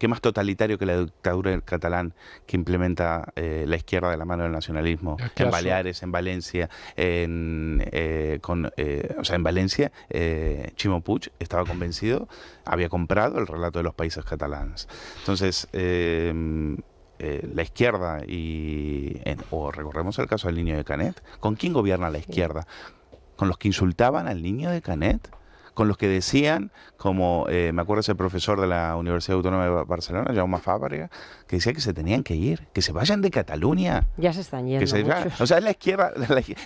más totalitario que la dictadura del catalán que implementa la izquierda de la mano del nacionalismo? En Baleares, en Valencia, en Valencia, Ximo Puig estaba convencido, había comprado el relato de los países catalanes. Entonces, la izquierda o recorremos el caso del niño de Canet. ¿Con quién gobierna la izquierda? ¿Con los que insultaban al niño de Canet? ¿Con los que decían, como me acuerdo ese profesor de la Universidad Autónoma de Barcelona, Jaume Fàbrega, que decía que se tenían que ir, que se vayan de Cataluña? Ya se están yendo muchos. O sea, es la izquierda.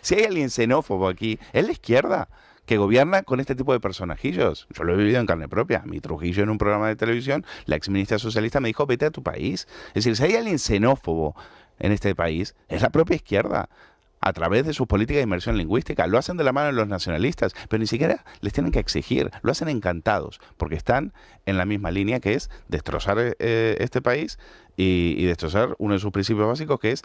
Si hay alguien xenófobo aquí, es la izquierda que gobierna con este tipo de personajillos. Yo lo he vivido en carne propia. Mi Trujillo, en un programa de televisión, la exministra socialista me dijo, vete a tu país. Es decir, si hay alguien xenófobo en este país, es la propia izquierda, a través de sus políticas de inmersión lingüística. Lo hacen de la mano de los nacionalistas, pero ni siquiera les tienen que exigir. Lo hacen encantados, porque están en la misma línea, que es destrozar este país y destrozar uno de sus principios básicos, que es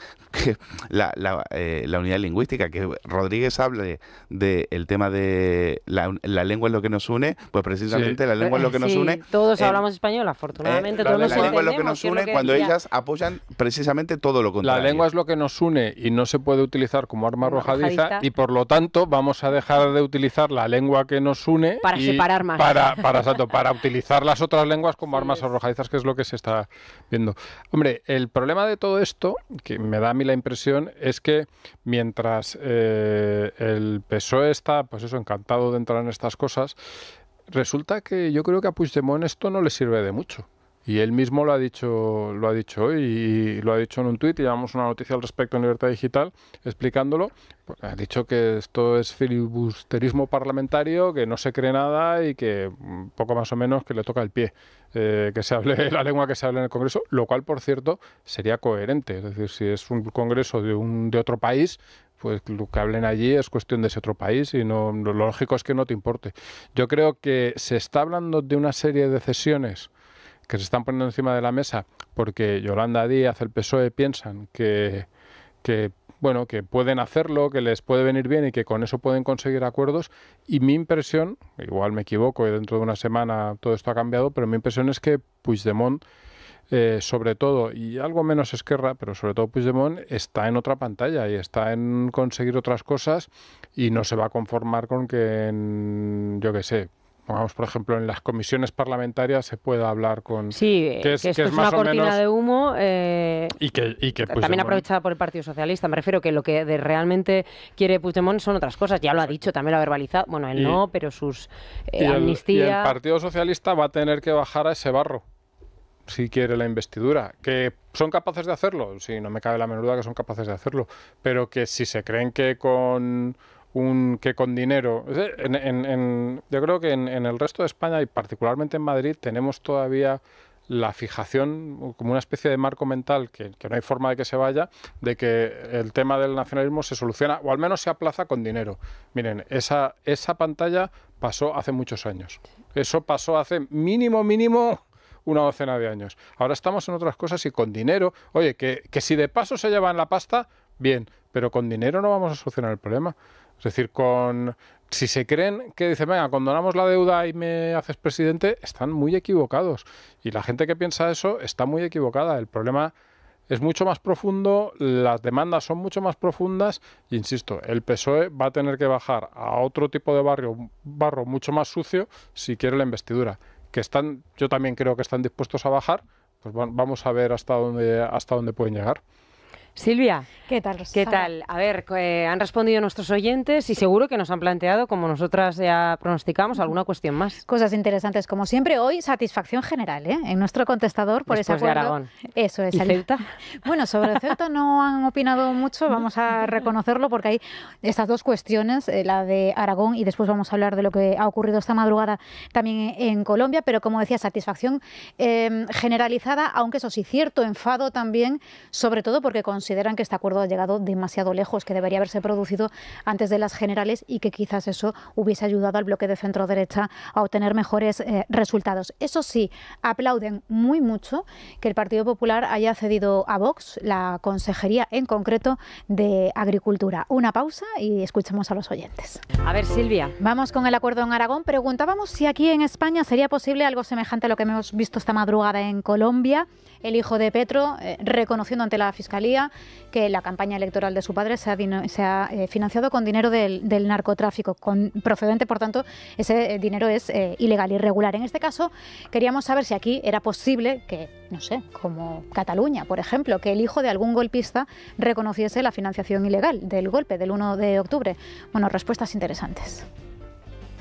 la unidad lingüística. Que Rodríguez hable del tema de la lengua es lo que nos une, pues precisamente la lengua es lo que nos une. Todos hablamos español, afortunadamente. Todos la lengua es lo que nos une cuando ellas apoyan precisamente todo lo contrario. La lengua es lo que nos une y no se puede utilizar como arma arrojadiza, y por lo tanto vamos a dejar de utilizar la lengua que nos une para separar más. Para utilizar las otras lenguas como armas arrojadizas, que es lo que se está viendo. Hombre, el problema de todo esto, que me da a mí la impresión, es que mientras el PSOE está, pues eso, encantado de entrar en estas cosas, resulta que yo creo que a Puigdemont esto no le sirve de mucho. Y él mismo lo ha dicho hoy, y lo ha dicho en un tuit, y llevamos una noticia al respecto en Libertad Digital explicándolo. Pues ha dicho que esto es filibusterismo parlamentario, que no se cree nada y que poco más o menos que le toca el pie que se hable la lengua que se hable en el Congreso, lo cual, por cierto, sería coherente. Es decir, si es un Congreso de otro país, pues lo que hablen allí es cuestión de ese otro país, y no, lo lógico es que no te importe. Yo creo que se está hablando de una serie de cesiones que se están poniendo encima de la mesa porque Yolanda Díaz, el PSOE, piensan que pueden hacerlo, que les puede venir bien y que con eso pueden conseguir acuerdos. Y mi impresión, igual me equivoco y dentro de una semana todo esto ha cambiado, pero mi impresión es que Puigdemont, sobre todo, y algo menos Esquerra, pero sobre todo Puigdemont, está en otra pantalla y está en conseguir otras cosas, y no se va a conformar con que yo qué sé, pongamos por ejemplo en las comisiones parlamentarias se pueda hablar con... Sí, que esto es una cortina de humo y que también aprovechada por el Partido Socialista. Me refiero que lo que realmente quiere Puigdemont son otras cosas. Ya lo ha dicho, también lo ha verbalizado. Bueno, él no, pero sus amnistía... Y el Partido Socialista va a tener que bajar a ese barro si quiere la investidura. ¿Que son capaces de hacerlo? Sí, no me cabe la menor duda que son capaces de hacerlo. Pero que si se creen que con dinero... yo creo que en el resto de España y particularmente en Madrid tenemos todavía la fijación, como una especie de marco mental que no hay forma de que se vaya, de que el tema del nacionalismo se soluciona o al menos se aplaza con dinero. Miren, esa pantalla pasó hace muchos años. Eso pasó hace mínimo una docena de años. Ahora estamos en otras cosas y con dinero, oye, que si de paso se llevan la pasta, bien, pero con dinero no vamos a solucionar el problema. Es decir, si se creen que dicen, venga, condonamos la deuda y me haces presidente, están muy equivocados. Y la gente que piensa eso está muy equivocada. El problema es mucho más profundo, las demandas son mucho más profundas y, insisto, el PSOE va a tener que bajar a otro tipo de barro mucho más sucio si quiere la investidura. Yo también creo que están dispuestos a bajar, pues vamos a ver hasta dónde pueden llegar. Silvia, ¿qué tal? ¿Qué tal? A ver, han respondido nuestros oyentes y seguro que nos han planteado, como nosotras ya pronosticamos, alguna cuestión más. Cosas interesantes, como siempre. Hoy, satisfacción general, en nuestro contestador por después ese acuerdo. De Aragón. Eso es. ¿Y Ceuta? Bueno, sobre Ceuta no han opinado mucho, vamos a reconocerlo, porque hay estas dos cuestiones, la de Aragón y después vamos a hablar de lo que ha ocurrido esta madrugada también en Colombia, pero como decía, satisfacción generalizada, aunque eso sí, cierto enfado también, sobre todo porque consideran que este acuerdo ha llegado demasiado lejos, que debería haberse producido antes de las generales y que quizás eso hubiese ayudado al bloque de centro-derecha a obtener mejores resultados. Eso sí, aplauden muy mucho que el Partido Popular haya cedido a Vox la consejería en concreto de Agricultura. Una pausa y escuchemos a los oyentes. A ver, Silvia. Vamos con el acuerdo en Aragón. Preguntábamos si aquí en España sería posible algo semejante a lo que hemos visto esta madrugada en Colombia. El hijo de Petro reconociendo ante la Fiscalía que la campaña electoral de su padre se ha financiado con dinero del narcotráfico, procedente, por tanto, ese dinero es ilegal, irregular. En este caso, queríamos saber si aquí era posible que, no sé, como Cataluña, por ejemplo, que el hijo de algún golpista reconociese la financiación ilegal del golpe del 1 de octubre. Bueno, respuestas interesantes.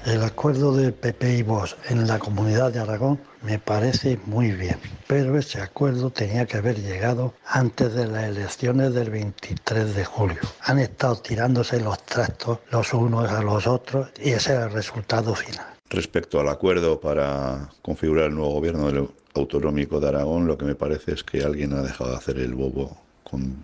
El acuerdo del PP y Vox en la Comunidad de Aragón me parece muy bien, pero ese acuerdo tenía que haber llegado antes de las elecciones del 23 de julio. Han estado tirándose los trastos los unos a los otros y ese era el resultado final. Respecto al acuerdo para configurar el nuevo gobierno autonómico de Aragón, lo que me parece es que alguien ha dejado de hacer el bobo con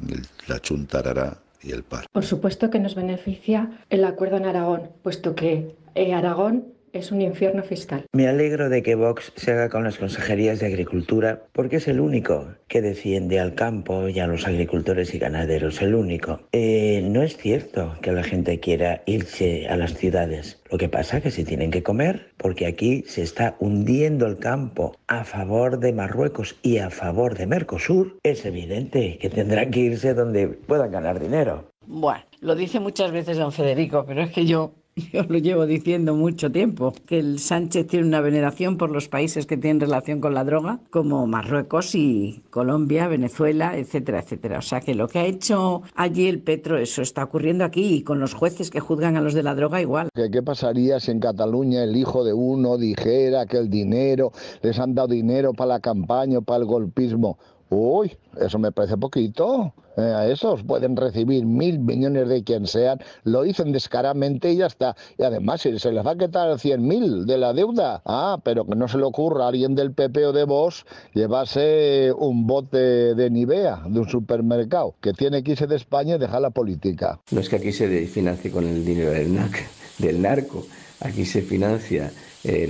la chuntarará y el par. Por supuesto que nos beneficia el acuerdo en Aragón, puesto que Aragón es un infierno fiscal. Me alegro de que Vox se haga con las consejerías de Agricultura, porque es el único que defiende al campo y a los agricultores y ganaderos, el único. No es cierto que la gente quiera irse a las ciudades. Lo que pasa es que se tienen que comer, porque aquí se está hundiendo el campo a favor de Marruecos y a favor de Mercosur. Es evidente que tendrán que irse donde puedan ganar dinero. Bueno, lo dice muchas veces don Federico, pero es que yo lo llevo diciendo mucho tiempo, que el Sánchez tiene una veneración por los países que tienen relación con la droga, como Marruecos y Colombia, Venezuela, etcétera, etcétera. O sea que lo que ha hecho allí el Petro, eso está ocurriendo aquí, y con los jueces que juzgan a los de la droga igual. ¿Qué pasaría si en Cataluña el hijo de uno dijera que el dinero, les han dado dinero para la campaña o para el golpismo? Uy, eso me parece poquito. A esos pueden recibir 1.000 millones de quien sean, lo dicen descaradamente y ya está. Y además, si se les va a quitar 100.000 de la deuda, pero que no se le ocurra a alguien del PP o de Vox llevarse un bote de Nivea de un supermercado, que tiene que irse de España y dejar la política. No es que aquí se financie con el dinero del narco, aquí se financia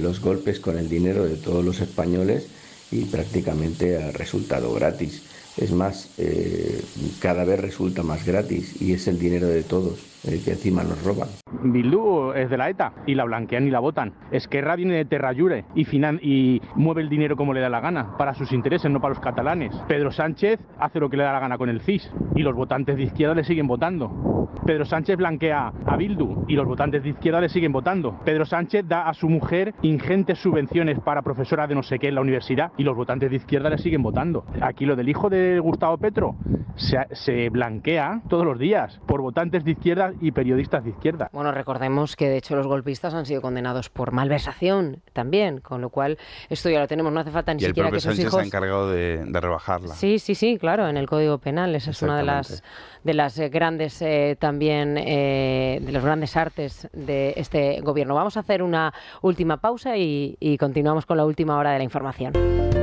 los golpes con el dinero de todos los españoles y prácticamente ha resultado gratis. Es más, cada vez resulta más gratis y es el dinero de todos el que encima nos roban. Bildu es de la ETA y la blanquean y la votan. Esquerra viene de Terrayure y mueve el dinero como le da la gana, para sus intereses, no para los catalanes. Pedro Sánchez hace lo que le da la gana con el CIS y los votantes de izquierda le siguen votando. Pedro Sánchez blanquea a Bildu y los votantes de izquierda le siguen votando. Pedro Sánchez da a su mujer ingentes subvenciones para profesora de no sé qué en la universidad y los votantes de izquierda le siguen votando. Aquí lo del hijo de Gustavo Petro se blanquea todos los días por votantes de izquierda y periodistas de izquierda. Bueno, recordemos que de hecho los golpistas han sido condenados por malversación también, con lo cual esto ya lo tenemos, no hace falta ni siquiera que sus hijos... Y el propio Sánchez se ha encargado de rebajarla. Sí, claro, en el Código Penal, esa es una de las grandes también, de los grandes artes de este gobierno. Vamos a hacer una última pausa y continuamos con la última hora de la información.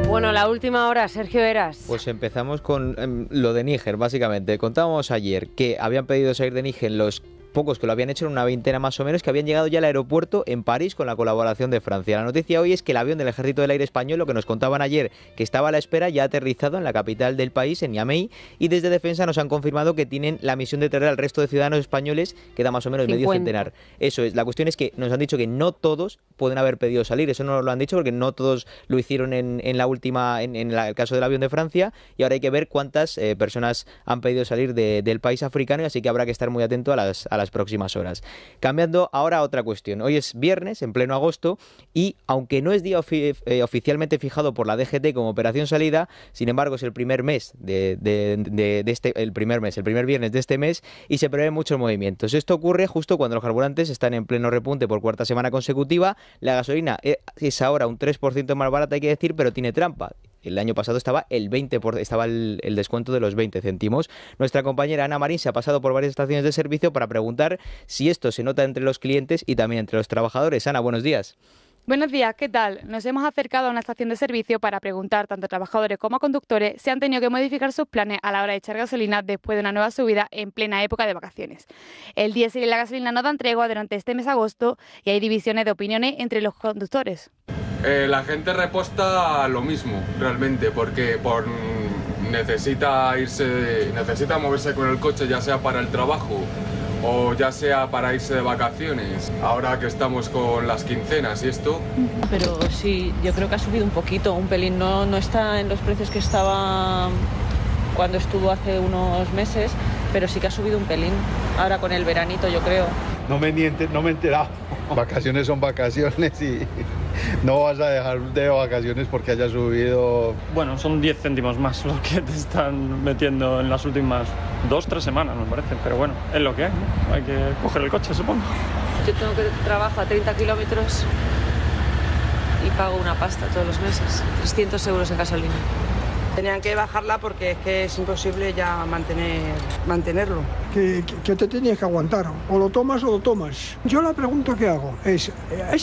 Bueno, la última hora, Sergio Eras. Pues empezamos con lo de Níger, básicamente. Contábamos ayer que habían pedido salir de Níger los pocos que lo habían hecho, en una veintena más o menos, que habían llegado ya al aeropuerto en París con la colaboración de Francia. La noticia hoy es que el avión del Ejército del Aire Español, lo que nos contaban ayer, que estaba a la espera, ya ha aterrizado en la capital del país, en Niamey, y desde Defensa nos han confirmado que tienen la misión de traer al resto de ciudadanos españoles, que da más o menos 50. Medio centenar. Eso es, la cuestión es que nos han dicho que no todos pueden haber pedido salir, eso no lo han dicho porque no todos lo hicieron en el caso del avión de Francia, y ahora hay que ver cuántas personas han pedido salir del país africano, y así que habrá que estar muy atento a las próximas horas. Cambiando ahora a otra cuestión. Hoy es viernes, en pleno agosto, y aunque no es día oficialmente fijado por la DGT como operación salida, sin embargo es el primer mes el primer viernes de este mes, y se prevén muchos movimientos. Esto ocurre justo cuando los carburantes están en pleno repunte por cuarta semana consecutiva. La gasolina es ahora un 3% más barata, hay que decir, pero tiene trampa. El año pasado estaba el descuento de los 20 céntimos. Nuestra compañera Ana Marín se ha pasado por varias estaciones de servicio para preguntar si esto se nota entre los clientes y también entre los trabajadores. Ana, buenos días. Buenos días, ¿qué tal? Nos hemos acercado a una estación de servicio para preguntar tanto a trabajadores como a conductores si han tenido que modificar sus planes a la hora de echar gasolina después de una nueva subida en plena época de vacaciones. El diésel y la gasolina no dan tregua durante este mes de agosto y hay divisiones de opiniones entre los conductores. La gente reposta lo mismo, realmente, porque necesita moverse con el coche, ya sea para el trabajo o ya sea para irse de vacaciones. Ahora que estamos con las quincenas y esto... Pero sí, yo creo que ha subido un poquito, un pelín. No está en los precios que estaba cuando estuvo hace unos meses, pero sí que ha subido un pelín. Ahora con el veranito, yo creo. No me he enterado. Vacaciones son vacaciones y no vas a dejar de vacaciones porque haya subido... Bueno, son 10 céntimos más lo que te están metiendo en las últimas 2-3 semanas, me parece. Pero bueno, es lo que hay, ¿no? Hay que coger el coche, supongo. Yo tengo que trabajar 30 kilómetros y pago una pasta todos los meses, 300 euros en gasolina. Tenían que bajarla porque es que es imposible ya mantenerlo. Que te tenías que aguantar, o lo tomas o lo tomas. Yo la pregunta que hago ¿es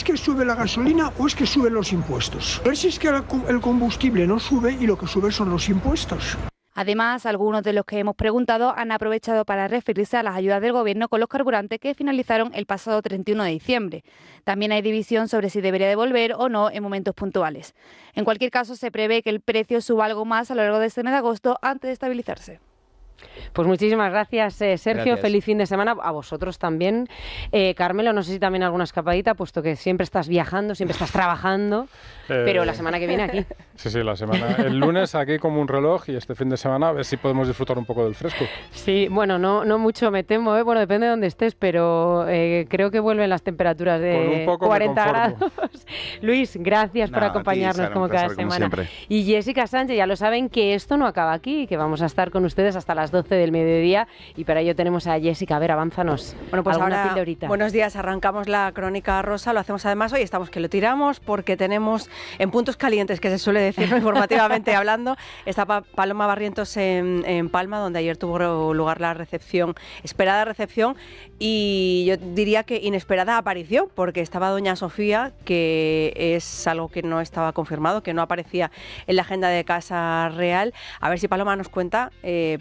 que sube la gasolina o es que suben los impuestos? A ver si es que el combustible no sube y lo que sube son los impuestos. Además, algunos de los que hemos preguntado han aprovechado para referirse a las ayudas del Gobierno con los carburantes que finalizaron el pasado 31 de diciembre. También hay división sobre si debería devolver o no en momentos puntuales. En cualquier caso, se prevé que el precio suba algo más a lo largo de este mes de agosto antes de estabilizarse. Pues muchísimas gracias, Sergio. Gracias. Feliz fin de semana. A vosotros también. Carmelo, no sé si también alguna escapadita, puesto que siempre estás viajando, siempre estás trabajando, pero la semana que viene aquí. Sí, el lunes aquí como un reloj y este fin de semana a ver si podemos disfrutar un poco del fresco. Sí, bueno, no mucho me temo, bueno, depende de dónde estés, pero creo que vuelven las temperaturas de 40 grados. Luis, gracias por acompañarnos como cada semana. Y Jessica Sánchez, ya lo saben que esto no acaba aquí, que vamos a estar con ustedes hasta las 12 del mediodía y para ello tenemos a Jessica. A ver, avánzanos. Bueno, pues ahora, pildorita. Buenos días, arrancamos la crónica rosa, lo hacemos además hoy, estamos que lo tiramos porque tenemos en puntos calientes, que se suele decir informativamente hablando, está Paloma Barrientos en Palma, donde ayer tuvo lugar la esperada recepción, y yo diría que inesperada aparición, porque estaba doña Sofía, que es algo que no estaba confirmado, que no aparecía en la agenda de Casa Real. A ver si Paloma nos cuenta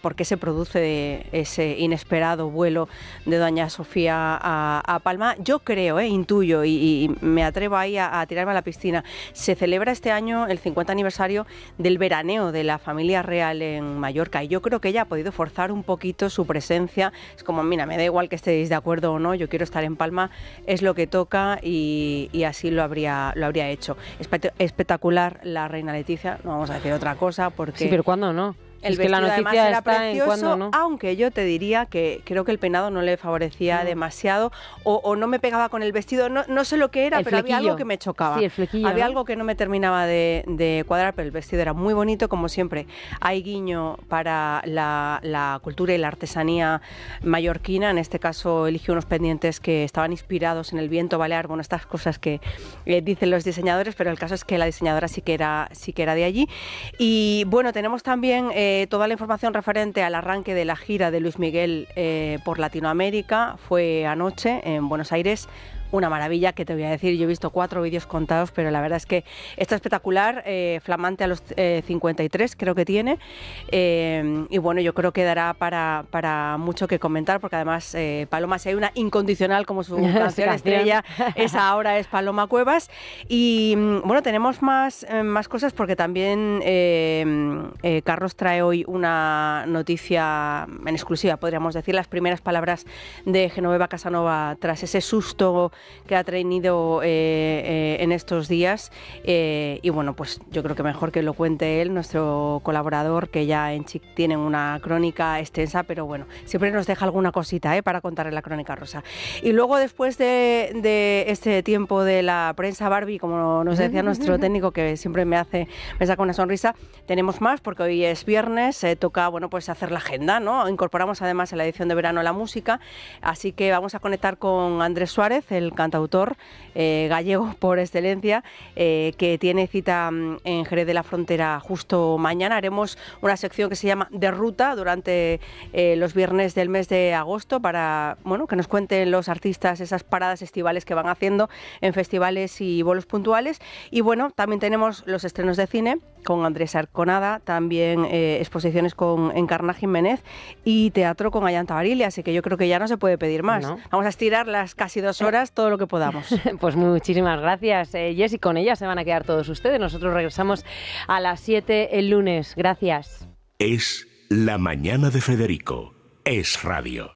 por qué se produce ese inesperado vuelo de doña Sofía a Palma. Yo creo, intuyo y me atrevo ahí a tirarme a la piscina. Se celebra este año el 50 aniversario del veraneo de la familia real en Mallorca y yo creo que ella ha podido forzar un poquito su presencia. Es como, mira, me da igual que estéis de acuerdo o no, yo quiero estar en Palma, es lo que toca y así lo habría hecho. Espectacular la reina Leticia, no vamos a decir otra cosa porque... Sí, pero ¿cuándo no? El que la vestido noticia además era está precioso, en cuando no. aunque yo te diría que creo que el peinado no le favorecía demasiado o no me pegaba con el vestido. No sé lo que era, pero había algo que me chocaba. Sí, el flequillo, había ¿no? algo que no me terminaba de cuadrar, pero el vestido era muy bonito, como siempre. Hay guiño para la cultura y la artesanía mallorquina. En este caso eligió unos pendientes que estaban inspirados en el viento balear, bueno, estas cosas que dicen los diseñadores, pero el caso es que la diseñadora sí que era de allí. Y bueno, tenemos también toda la información referente al arranque de la gira de Luis Miguel por Latinoamérica. Fue anoche en Buenos Aires. Una maravilla, que te voy a decir, yo he visto 4 vídeos contados, pero la verdad es que está espectacular, flamante a los 53 creo que tiene, y bueno, yo creo que dará para mucho que comentar, porque además Paloma, si hay una incondicional como su canción estrella, esa ahora es Paloma Cuevas. Y bueno, tenemos más cosas, porque también Carlos trae hoy una noticia en exclusiva, podríamos decir, las primeras palabras de Genoveva Casanova tras ese susto que ha tenido en estos días, y bueno, pues yo creo que mejor que lo cuente él, nuestro colaborador, que ya en Chic tienen una crónica extensa, pero bueno, siempre nos deja alguna cosita para contar en la Crónica Rosa. Y luego, después de este tiempo de la prensa Barbie, como nos decía nuestro técnico, que siempre me saca una sonrisa, tenemos más, porque hoy es viernes, toca, bueno, pues hacer la agenda, ¿no? Incorporamos además en la edición de verano la música, así que vamos a conectar con Andrés Suárez, el cantautor gallego por excelencia, que tiene cita en Jerez de la Frontera justo mañana. Haremos una sección que se llama De Ruta durante los viernes del mes de agosto, para que nos cuenten los artistas esas paradas estivales que van haciendo en festivales y bolos puntuales. Y bueno, también tenemos los estrenos de cine con Andrés Arconada, también exposiciones con Encarna Jiménez y teatro con Ayanta Barili, así que yo creo que ya no se puede pedir más. ¿No? Vamos a estirar las casi 2 horas, todo lo que podamos. Pues muchísimas gracias, Jess, y con ella se van a quedar todos ustedes. Nosotros regresamos a las 7 el lunes. Gracias. Es La Mañana de Federico. Es Radio.